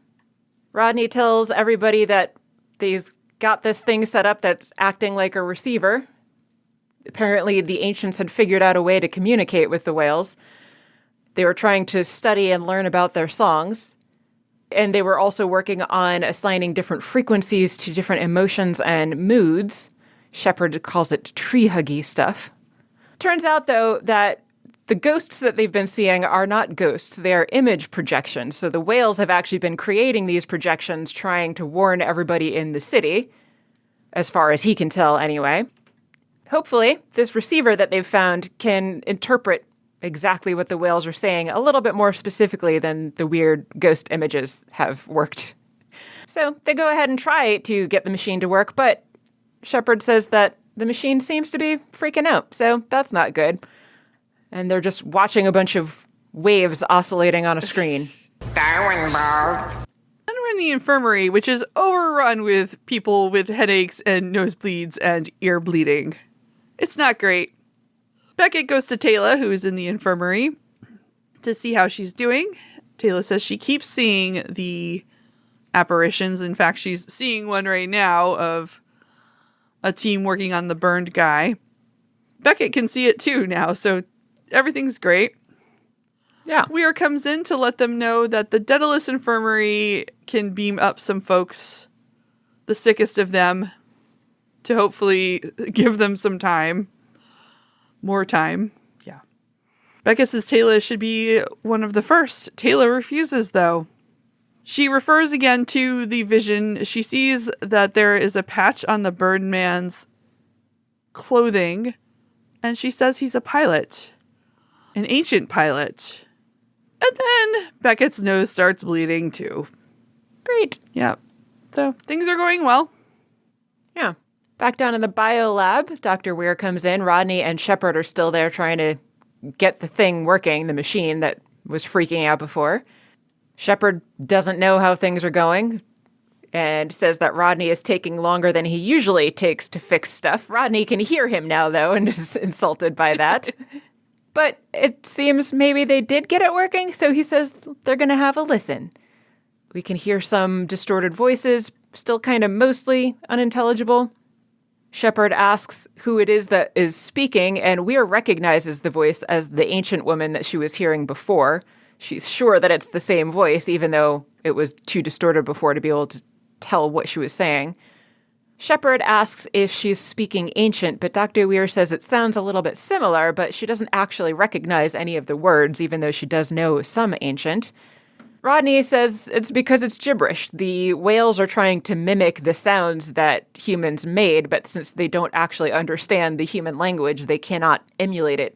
Rodney tells everybody that they've got this thing set up that's acting like a receiver. Apparently, the ancients had figured out a way to communicate with the whales. They were trying to study and learn about their songs. And they were also working on assigning different frequencies to different emotions and moods. Shepard calls it tree-huggy stuff. Turns out, though, that the ghosts that they've been seeing are not ghosts. They are image projections. So the whales have actually been creating these projections, trying to warn everybody in the city, as far as he can tell anyway. Hopefully, this receiver that they've found can interpret exactly what the whales are saying a little bit more specifically than the weird ghost images have worked. So they go ahead and try to get the machine to work, but Shepard says that the machine seems to be freaking out, so that's not good. And they're just watching a bunch of waves oscillating on a screen. Darwin Ball. Then we're in the infirmary, which is overrun with people with headaches and nosebleeds and ear bleeding. It's not great. Beckett goes to Taylor, who is in the infirmary, to see how she's doing. Taylor says she keeps seeing the apparitions. In fact, she's seeing one right now of a team working on the burned guy. Beckett can see it too now, so everything's great. Yeah. Weir comes in to let them know that the Daedalus Infirmary can beam up some folks, the sickest of them, to hopefully give them some time. More time. Yeah. Beckett says Taylor should be one of the first. Taylor refuses, though. She refers again to the vision. She sees that there is a patch on the burned man's clothing, and she says he's a pilot. An ancient pilot. And then Beckett's nose starts bleeding, too. Great. Yeah. So things are going well. Yeah. Back down in the bio lab, Dr. Weir comes in. Rodney and Shepard are still there trying to get the thing working, the machine that was freaking out before. Shepard doesn't know how things are going and says that Rodney is taking longer than he usually takes to fix stuff. Rodney can hear him now, though, and is insulted by that. But it seems maybe they did get it working, so he says they're going to have a listen. We can hear some distorted voices, still kind of mostly unintelligible. Shepard asks who it is that is speaking, and Weir recognizes the voice as the ancient woman that she was hearing before. She's sure that it's the same voice, even though it was too distorted before to be able to tell what she was saying. Shepard asks if she's speaking ancient, but Dr. Weir says it sounds a little bit similar, but she doesn't actually recognize any of the words, even though she does know some ancient. Rodney says it's because it's gibberish. The whales are trying to mimic the sounds that humans made, but since they don't actually understand the human language, they cannot emulate it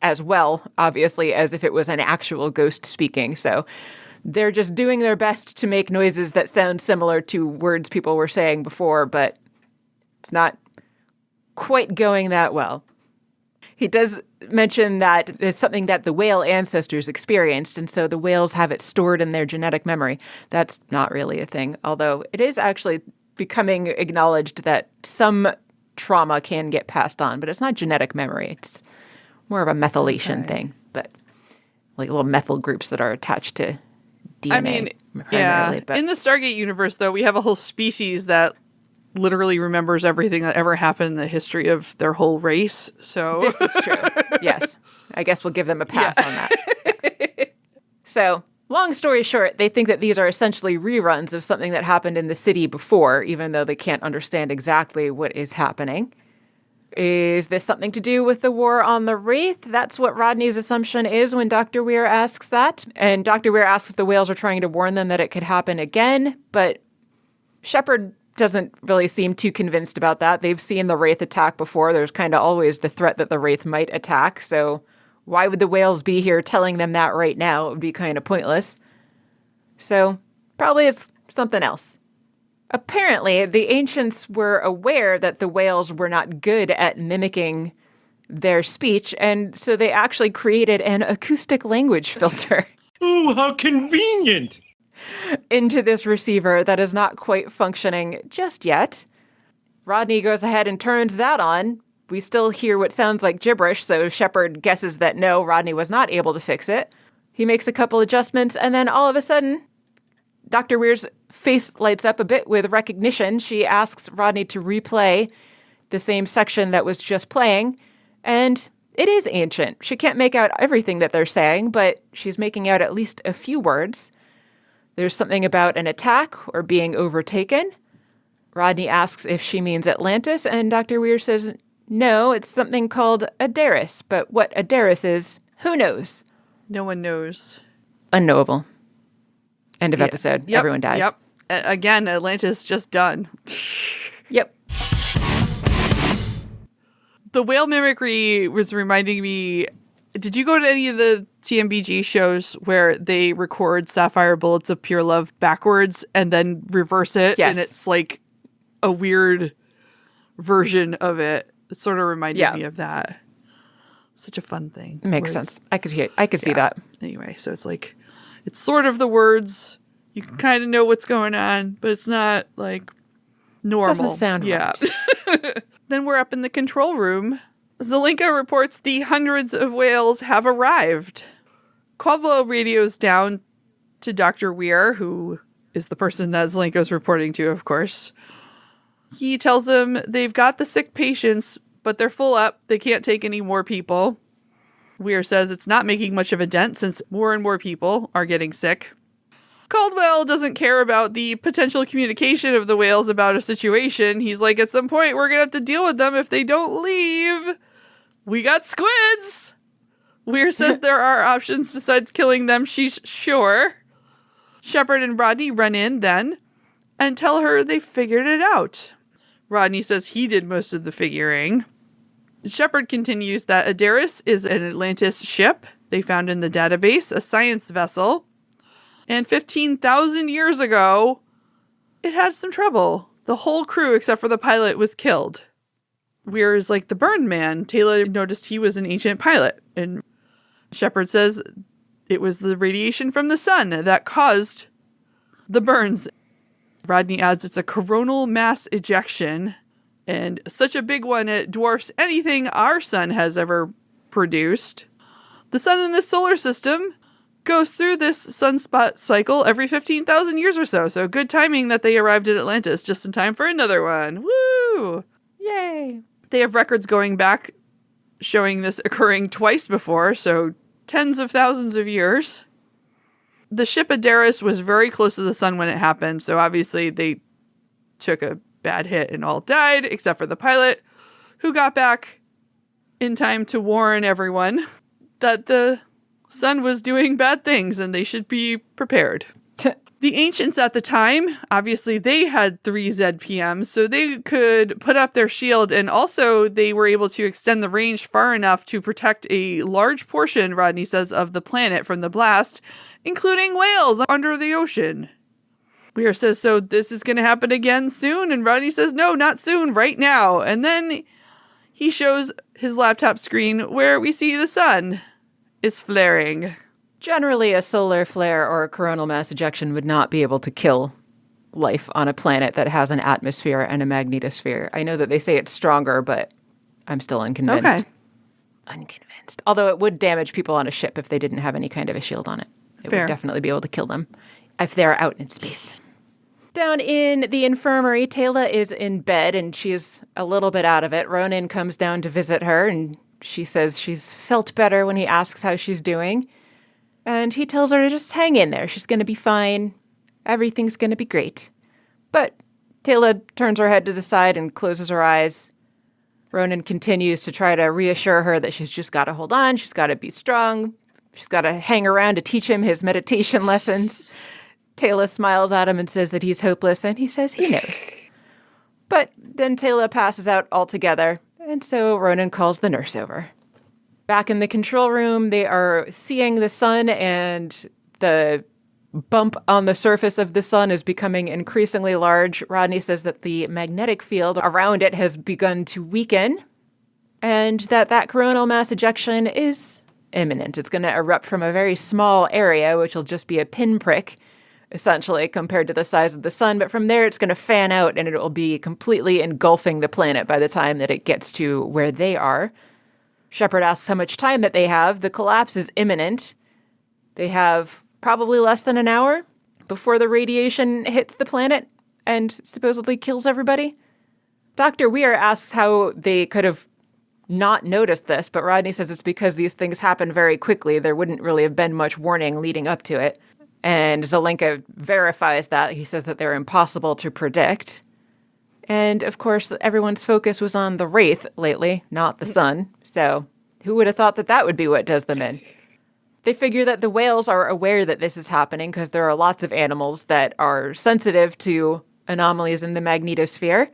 as well, obviously, as if it was an actual ghost speaking. So they're just doing their best to make noises that sound similar to words people were saying before, but it's not quite going that well. He does mention that it's something that the whale ancestors experienced, and so the whales have it stored in their genetic memory. That's not really a thing, although it is actually becoming acknowledged that some trauma can get passed on, but it's not genetic memory. It's more of a methylation thing, but like little methyl groups that are attached to DNA. I mean, yeah. But In the Stargate universe, though, we have a whole species that literally remembers everything that ever happened in the history of their whole race. So this is true. Yes. I guess we'll give them a pass on that. So, long story short, they think that these are essentially reruns of something that happened in the city before, even though they can't understand exactly what is happening. Is this something to do with the war on the Wraith? That's what Rodney's assumption is when Dr. Weir asks that. And Dr. Weir asks if the whales are trying to warn them that it could happen again, but Shepard doesn't really seem too convinced about that. They've seen the Wraith attack before. There's kind of always the threat that the Wraith might attack, so why would the whales be here telling them that right now? It would be kind of pointless. So probably it's something else. Apparently, the ancients were aware that the whales were not good at mimicking their speech, and so they actually created an acoustic language filter. Oh, how convenient! Into this receiver that is not quite functioning just yet. Rodney goes ahead and turns that on. We still hear what sounds like gibberish, so Shepard guesses that no, Rodney was not able to fix it. He makes a couple adjustments, and then all of a sudden, Dr. Weir's face lights up a bit with recognition. She asks Rodney to replay the same section that was just playing, and it is ancient. She can't make out everything that they're saying, but she's making out at least a few words. There's something about an attack or being overtaken. Rodney asks if she means Atlantis, and Dr. Weir says no, it's something called Adaris, but what Adaris is, who knows? no one knows. Unknowable. End of episode. Yep. Everyone dies. Yep. Again, Atlantis just done. Yep. The whale mimicry was reminding me. Did you go to any of the TMBG shows where they record Sapphire Bullets of Pure Love backwards and then reverse it? Yes. And it's like a weird version of it. It sort of reminded me of that. Such a fun thing. It makes sense. I could see that. Anyway, so it's like, it's sort of the words. You can kind of know what's going on, but it's not like normal. Doesn't sound right. Then we're up in the control room. Zelenka reports the hundreds of whales have arrived. Caldwell radios down to Dr. Weir, who is the person that Zelenka's reporting to, of course. He tells them they've got the sick patients, but they're full up. They can't take any more people. Weir says it's not making much of a dent since more and more people are getting sick. Caldwell doesn't care about the potential communication of the whales about a situation. He's like, at some point, we're going to have to deal with them if they don't leave. We got squids. Weir says there are options besides killing them. She's sure. Shepard and Rodney run in then and tell her they figured it out. Rodney says he did most of the figuring. Shepard continues that Adaris is an Atlantis ship they found in the database, a science vessel. And 15,000 years ago, it had some trouble. The whole crew, except for the pilot, was killed. Weir is like the burned man. Taylor noticed he was an ancient pilot. And Shepard says it was the radiation from the sun that caused the burns. Rodney adds it's a coronal mass ejection. And such a big one, it dwarfs anything our sun has ever produced. The sun in this solar system goes through this sunspot cycle every 15,000 years or so. So good timing that they arrived at Atlantis just in time for another one. Woo! Yay. They have records going back showing this occurring twice before, so tens of thousands of years. The ship Adaris was very close to the sun when it happened, so obviously they took a bad hit and all died, except for the pilot, who got back in time to warn everyone that the sun was doing bad things and they should be prepared. The ancients at the time, obviously they had 3 ZPMs, so they could put up their shield, and also they were able to extend the range far enough to protect a large portion, Rodney says, of the planet from the blast, including whales under the ocean. Weir says, so this is going to happen again soon? And Rodney says, no, not soon, right now. And then he shows his laptop screen where we see the sun is flaring. Generally, a solar flare or a coronal mass ejection would not be able to kill life on a planet that has an atmosphere and a magnetosphere. I know that they say it's stronger, but I'm still unconvinced. Okay. Unconvinced. Although it would damage people on a ship if they didn't have any kind of a shield on it. It Fair. would definitely be able to kill them if they're out in space. Down in the infirmary, Taylor is in bed and she's a little bit out of it. Ronan comes down to visit her and she says she's felt better when he asks how she's doing. And he tells her to just hang in there. She's going to be fine. Everything's going to be great. But Taylor turns her head to the side and closes her eyes. Ronan continues to try to reassure her that she's just got to hold on. She's got to be strong. She's got to hang around to teach him his meditation lessons. Taylor smiles at him and says that he's hopeless, and he says he knows. But then Taylor passes out altogether, and so Ronan calls the nurse over. Back in the control room, they are seeing the sun, and the bump on the surface of the sun is becoming increasingly large. Rodney says that the magnetic field around it has begun to weaken, and that coronal mass ejection is imminent. It's going to erupt from a very small area, which will just be a pinprick, essentially, compared to the size of the sun. But from there, it's going to fan out, and it will be completely engulfing the planet by the time that it gets to where they are. Shepard asks how much time that they have. The collapse is imminent. They have probably less than an hour before the radiation hits the planet and supposedly kills everybody. Dr. Weir asks how they could have not noticed this, but Rodney says it's because these things happen very quickly. There wouldn't really have been much warning leading up to it. And Zelenka verifies that. He says that they're impossible to predict. And, of course, everyone's focus was on the Wraith lately, not the sun. So who would have thought that that would be what does them in? They figure that the whales are aware that this is happening because there are lots of animals that are sensitive to anomalies in the magnetosphere.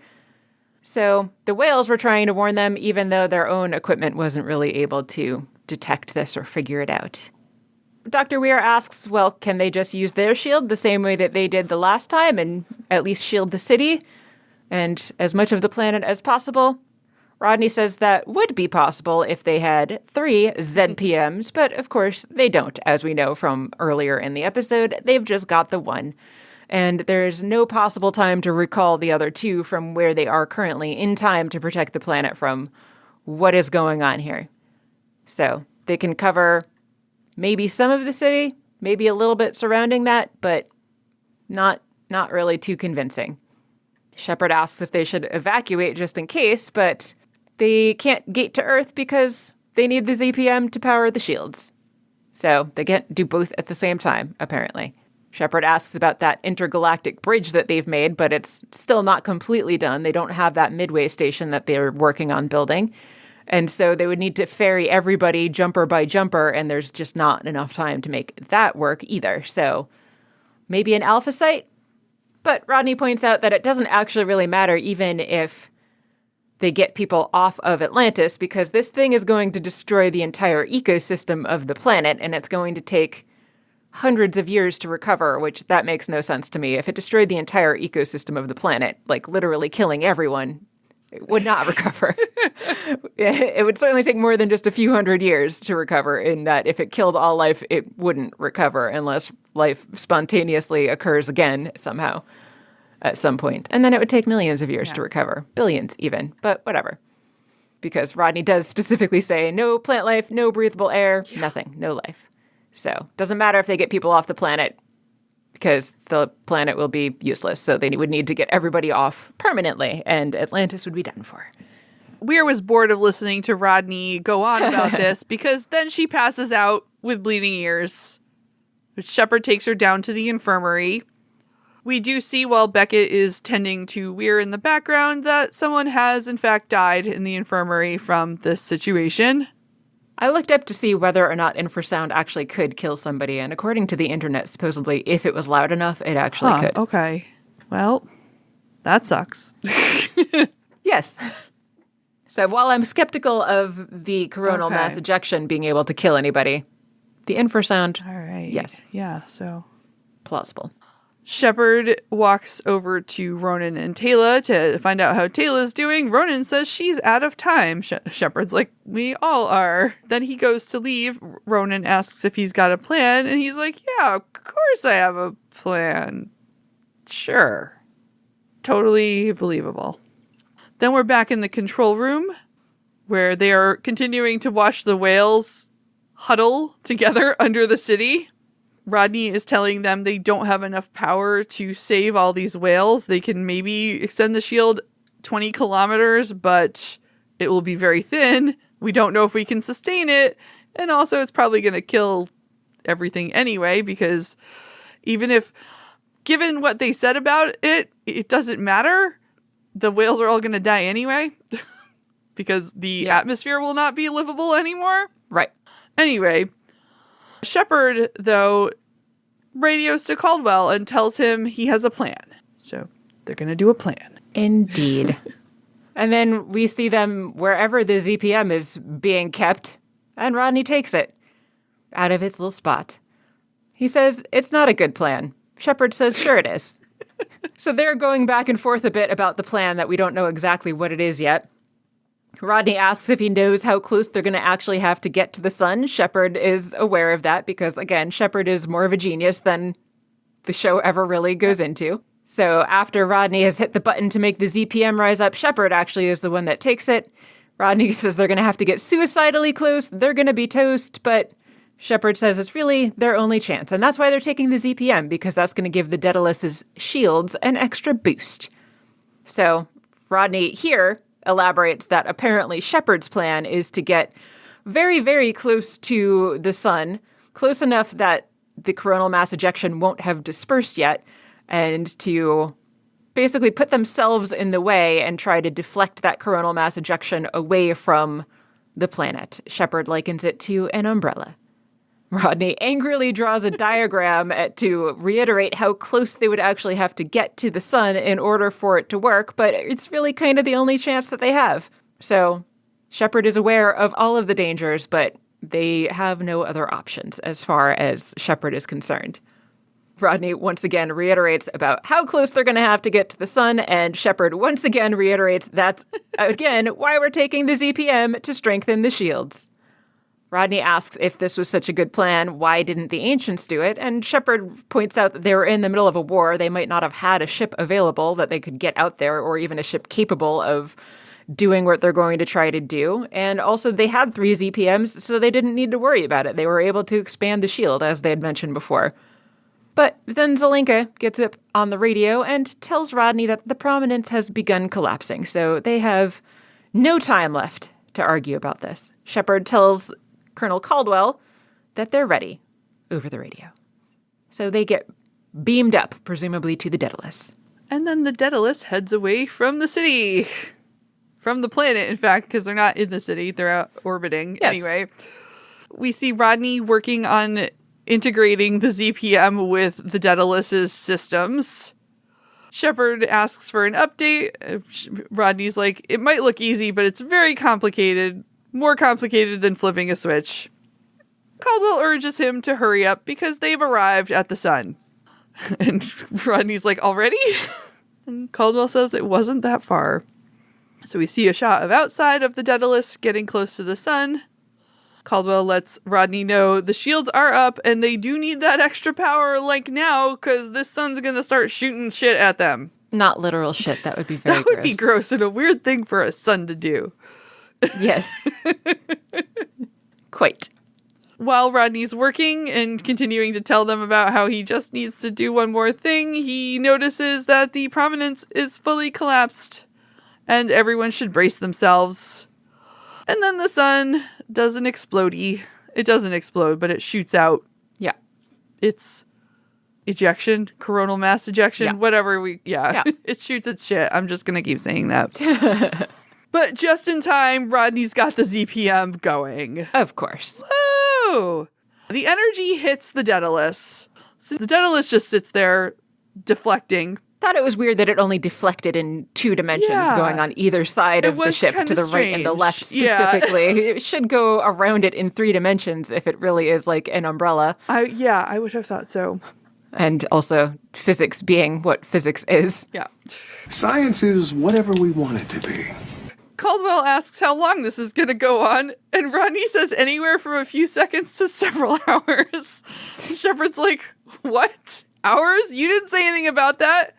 So the whales were trying to warn them, even though their own equipment wasn't really able to detect this or figure it out. Dr. Weir asks, well, can they just use their shield the same way that they did the last time and at least shield the city and as much of the planet as possible? Rodney says that would be possible if they had 3 ZPMs, but of course they don't, as we know from earlier in the episode. They've just got the 1. And there's no possible time to recall the other 2 from where they are currently in time to protect the planet from what is going on here. So they can cover maybe some of the city, maybe a little bit surrounding that, but not really too convincing. Shepard asks if they should evacuate just in case, but they can't gate to Earth because they need the ZPM to power the shields. So they can't do both at the same time, apparently. Shepard asks about that intergalactic bridge that they've made, but it's still not completely done. They don't have that midway station that they're working on building. And so they would need to ferry everybody jumper by jumper, and there's just not enough time to make that work either. So maybe an alpha site? But Rodney points out that it doesn't actually really matter even if they get people off of Atlantis, because this thing is going to destroy the entire ecosystem of the planet, and it's going to take hundreds of years to recover, which that makes no sense to me. If it destroyed the entire ecosystem of the planet, like literally killing everyone, it would not recover. It would certainly take more than just a few hundred years to recover, in that if it killed all life, it wouldn't recover unless life spontaneously occurs again somehow at some point. And then it would take millions of years to recover, billions even, but whatever. Because Rodney does specifically say no plant life, no breathable air, nothing, no life. So doesn't matter if they get people off the planet, because the planet will be useless. So they would need to get everybody off permanently, and Atlantis would be done for. Weir was bored of listening to Rodney go on about this, because then she passes out with bleeding ears. Shepard takes her down to the infirmary. We do see, while Beckett is tending to Weir in the background, that someone has in fact died in the infirmary from this situation. I looked up to see whether or not infrasound actually could kill somebody, and according to the internet, supposedly, if it was loud enough, it actually could. Okay. Well, that sucks. Yes. So while I'm skeptical of the coronal mass ejection being able to kill anybody, the infrasound, all right. yes. Yeah, so plausible. Shepard walks over to Ronan and Tayla to find out how Tayla's doing. Ronan says she's out of time. Shepard's like, we all are. Then he goes to leave. Ronan asks if he's got a plan, and he's like, yeah, of course I have a plan. Sure. Totally believable. Then we're back in the control room, where they are continuing to watch the whales huddle together under the city. Rodney is telling them they don't have enough power to save all these whales. They can maybe extend the shield 20 kilometers, but it will be very thin. We don't know if we can sustain it. And also it's probably going to kill everything anyway, because even if, given what they said about it, it doesn't matter. The whales are all going to die anyway, because the atmosphere will not be livable anymore. Right. Anyway, Shepard, though, radios to Caldwell and tells him he has a plan. So they're going to do a plan. Indeed. And then we see them wherever the ZPM is being kept, and Rodney takes it out of its little spot. He says it's not a good plan. Shepard says sure it is. So they're going back and forth a bit about the plan that we don't know exactly what it is yet. Rodney asks if he knows how close they're going to actually have to get to the sun. Shepard is aware of that because, again, Shepard is more of a genius than the show ever really goes into. So after Rodney has hit the button to make the ZPM rise up, Shepard actually is the one that takes it. Rodney says they're going to have to get suicidally close. They're going to be toast, but Shepard says it's really their only chance. And that's why they're taking the ZPM, because that's going to give the Daedalus's shields an extra boost. So Rodney here elaborates that apparently Shepard's plan is to get very, very close to the sun, close enough that the coronal mass ejection won't have dispersed yet, and to basically put themselves in the way and try to deflect that coronal mass ejection away from the planet. Shepard likens it to an umbrella. Rodney angrily draws a diagram to reiterate how close they would actually have to get to the sun in order for it to work, but it's really kind of the only chance that they have. So Shepard is aware of all of the dangers, but they have no other options as far as Shepard is concerned. Rodney once again reiterates about how close they're going to have to get to the sun, and Shepard once again reiterates that's, again, why we're taking the ZPM to strengthen the shields. Rodney asks if this was such a good plan, why didn't the Ancients do it? And Shepard points out that they were in the middle of a war. They might not have had a ship available that they could get out there, or even a ship capable of doing what they're going to try to do. And also they had 3 ZPMs, so they didn't need to worry about it. They were able to expand the shield, as they had mentioned before. But then Zelenka gets up on the radio and tells Rodney that the Prominence has begun collapsing, so they have no time left to argue about this. Shepard tells Colonel Caldwell that they're ready over the radio. So they get beamed up, presumably to the Daedalus. And then the Daedalus heads away from the city. From the planet, in fact, because they're not in the city. They're out orbiting. Yes. Anyway, we see Rodney working on integrating the ZPM with the Daedalus's systems. Shepard asks for an update. Rodney's like, it might look easy, but it's very complicated. More complicated than flipping a switch. Caldwell urges him to hurry up because they've arrived at the sun. And Rodney's like, already? And Caldwell says it wasn't that far. So we see a shot of outside of the Daedalus getting close to the sun. Caldwell lets Rodney know the shields are up and they do need that extra power like now because this sun's going to start shooting shit at them. Not literal shit. That would be very gross. That would be gross and a weird thing for a sun to do. Yes. Quite. While Rodney's working and continuing to tell them about how he just needs to do one more thing, he notices that the Prominence is fully collapsed and everyone should brace themselves. And then the sun does an explodey. It doesn't explode, but it shoots out. Yeah. It's ejection, coronal mass ejection, whatever yeah. It shoots its shit. I'm just going to keep saying that. But just in time, Rodney's got the ZPM going. Of course. Woo! The energy hits the Daedalus. So the Daedalus just sits there, deflecting. Thought it was weird that it only deflected in 2 dimensions, going on either side of the ship, to the right and the left specifically. Yeah. It should go around it in 3 dimensions if it really is like an umbrella. I would have thought so. And also physics being what physics is. Yeah. Science is whatever we want it to be. Caldwell asks how long this is going to go on, and Rodney says anywhere from a few seconds to several hours. Shepard's like, what? Hours? You didn't say anything about that?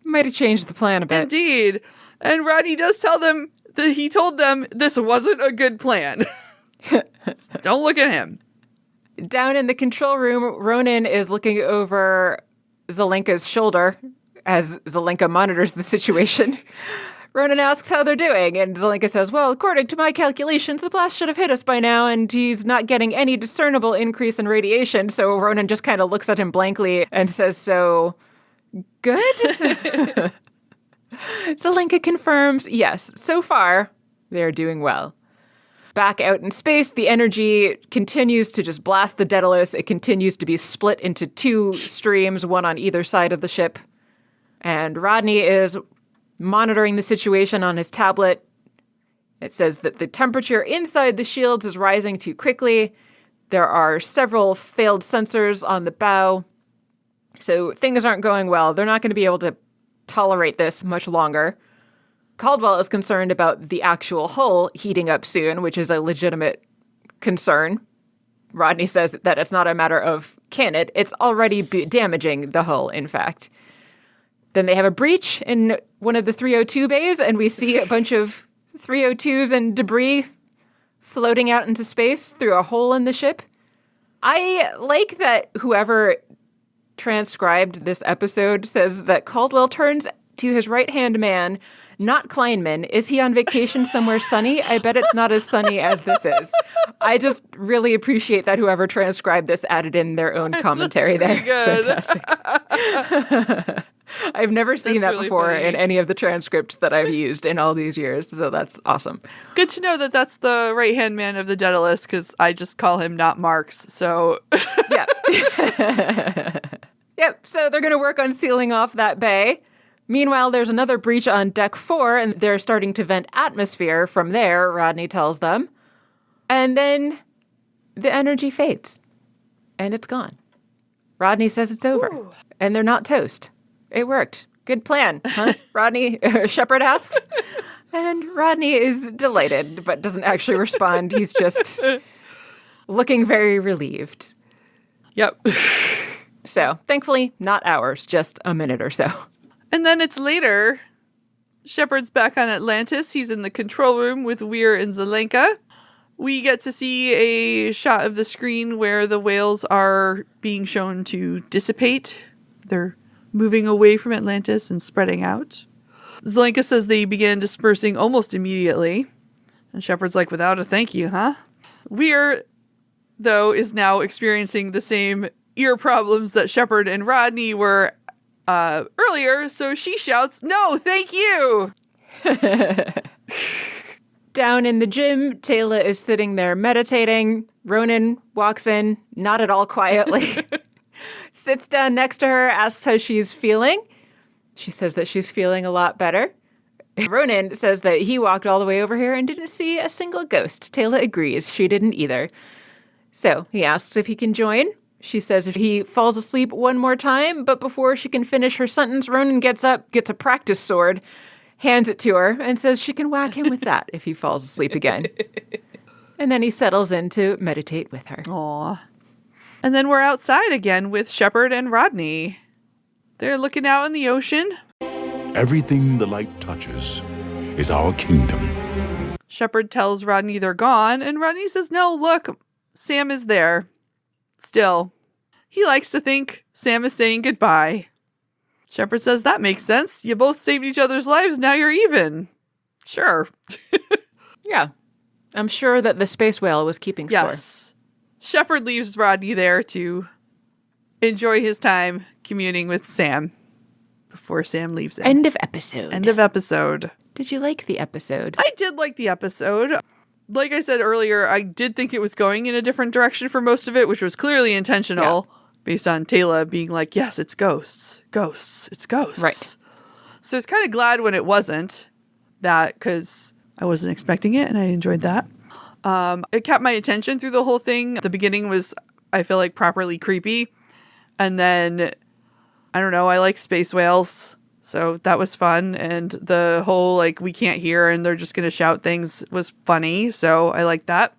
Might have changed the plan a bit. Indeed. And Rodney does tell them that he told them this wasn't a good plan. Don't look at him. Down in the control room, Ronan is looking over Zelenka's shoulder as Zelenka monitors the situation. Ronan asks how they're doing, and Zelenka says, well, according to my calculations, the blast should have hit us by now, and he's not getting any discernible increase in radiation. So Ronan just kind of looks at him blankly and says, so good? Zelenka confirms, yes, so far, they're doing well. Back out in space, the energy continues to just blast the Daedalus. It continues to be split into two streams, one on either side of the ship. And Rodney is monitoring the situation on his tablet. It says that the temperature inside the shields is rising too quickly. There are several failed sensors on the bow. So things aren't going well. They're not going to be able to tolerate this much longer. Caldwell is concerned about the actual hull heating up soon, which is a legitimate concern. Rodney says that it's not a matter of can it, it's already damaging the hull, in fact. Then they have a breach in one of the 302 bays, and we see a bunch of 302s and debris floating out into space through a hole in the ship. I like that whoever transcribed this episode says that Caldwell turns to his right-hand man, not Kleinman. Is he on vacation somewhere sunny? I bet it's not as sunny as this is. I just really appreciate that whoever transcribed this added in their own commentary there. Good. It's fantastic. I've never seen that really before funny. in any of the transcripts that I've used in all these years, so that's awesome. Good to know that that's the right-hand man of the Daedalus, because I just call him not Marx, so... Yeah. Yep, so they're going to work on sealing off that bay. Meanwhile, there's another breach on deck 4, and they're starting to vent atmosphere from there, Rodney tells them. And then the energy fades, and it's gone. Rodney says it's over, and they're not toast. It worked. Good plan, huh? Rodney, Shepard asks. And Rodney is delighted, but doesn't actually respond. He's just looking very relieved. Yep. So, thankfully, not hours, just a minute or so. And then it's later. Shepard's back on Atlantis. He's in the control room with Weir and Zelenka. We get to see a shot of the screen where the whales are being shown to dissipate. They're moving away from Atlantis and spreading out. Zelenka says they began dispersing almost immediately. And Shepard's like, without a thank you, huh? Weir, though, is now experiencing the same ear problems that Shepard and Rodney were earlier, so she shouts, no, thank you! Down in the gym, Taylor is sitting there meditating. Ronan walks in, not at all quietly. Sits down next to her, asks how she's feeling. She says that she's feeling a lot better. Ronan says that he walked all the way over here and didn't see a single ghost. Taylor agrees. She didn't either. So he asks if he can join. She says if he falls asleep one more time, but before she can finish her sentence, Ronan gets up, gets a practice sword, hands it to her, and says she can whack him with that if he falls asleep again. And then he settles in to meditate with her. Aw. And then we're outside again with Shepard and Rodney. They're looking out in the ocean. Everything the light touches is our kingdom. Shepard tells Rodney they're gone, and Rodney says, no, look, Sam is there. Still. He likes to think Sam is saying goodbye. Shepard says, that makes sense. You both saved each other's lives, now you're even. Sure. Yeah. I'm sure that the space whale was keeping score. Yes. Shepard leaves Rodney there to enjoy his time communing with Sam before Sam leaves him. End of episode. End of episode. Did you like the episode? I did like the episode. Like I said earlier, I did think it was going in a different direction for most of it, which was clearly intentional based on Taylor being like, yes, it's ghosts. Ghosts. It's ghosts. Right. So I was kind of glad when it wasn't that, because I wasn't expecting it and I enjoyed that. It kept my attention through the whole thing. The beginning was, I feel like, properly creepy. And then, I don't know, I like space whales. So that was fun. And the whole, like, we can't hear and they're just going to shout things was funny. So I like that.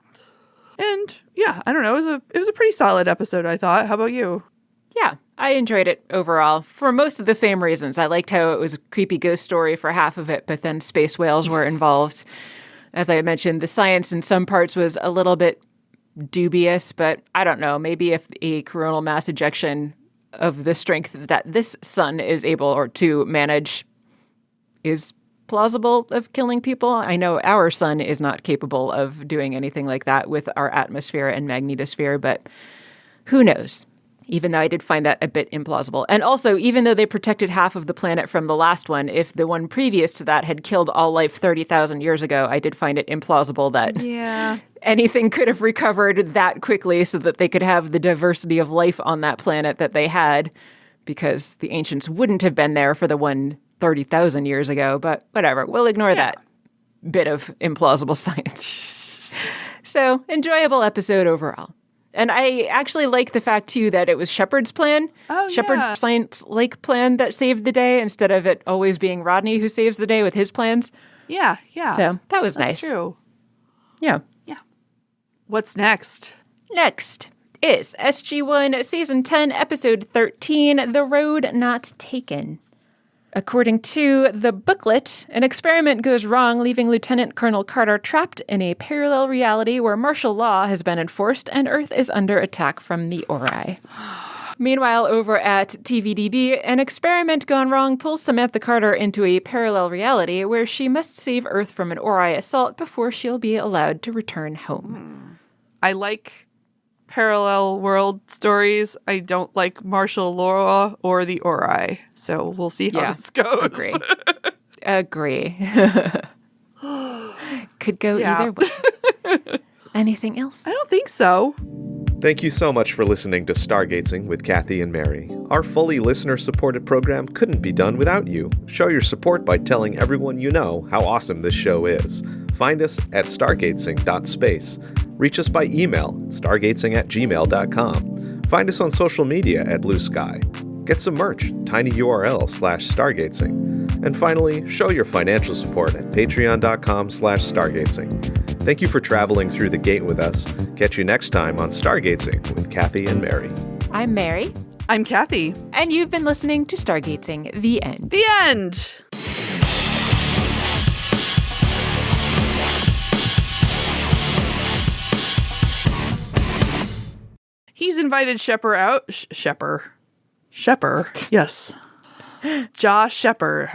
And yeah, I don't know. It was a pretty solid episode, I thought. How about you? Yeah, I enjoyed it overall for most of the same reasons. I liked how it was a creepy ghost story for half of it, but then space whales were involved. As I mentioned, the science in some parts was a little bit dubious, but I don't know. Maybe if a coronal mass ejection of the strength that this sun is able to manage is plausible of killing people. I know our sun is not capable of doing anything like that with our atmosphere and magnetosphere, but who knows? Even though I did find that a bit implausible. And also, even though they protected half of the planet from the last one, if the one previous to that had killed all life 30,000 years ago, I did find it implausible that anything could have recovered that quickly so that they could have the diversity of life on that planet that they had, because the ancients wouldn't have been there for the one 30,000 years ago. But whatever, we'll ignore that bit of implausible science. So, enjoyable episode overall. And I actually like the fact, too, that it was Shepard's plan. Shepard's science-like plan that saved the day instead of it always being Rodney who saves the day with his plans. Yeah. So that was nice. That's true. Yeah. What's next? Next is SG-1 Season 10, Episode 13, The Road Not Taken. According to the booklet, an experiment goes wrong, leaving Lieutenant Colonel Carter trapped in a parallel reality where martial law has been enforced and Earth is under attack from the Ori. Meanwhile, over at TVDB, an experiment gone wrong pulls Samantha Carter into a parallel reality where she must save Earth from an Ori assault before she'll be allowed to return home. I like parallel world stories. I don't like martial law or the Ori. So we'll see how this goes. Agree. Could go either way. Anything else? I don't think so. Thank you so much for listening to Stargazing with Kathy and Mary. Our fully listener-supported program couldn't be done without you. Show your support by telling everyone you know how awesome this show is. Find us at stargazing.space. Reach us by email, stargazing@gmail.com. Find us on social media at Blue Sky. Get some merch, tinyurl/stargazing. And finally, show your financial support at patreon.com/stargazing. Thank you for traveling through the gate with us. Catch you next time on Stargazing with Kathy and Mary. I'm Mary. I'm Kathy. And you've been listening to Stargazing, the end. The end! He's invited Shepard out. Shepard. Yes. Josh Shepard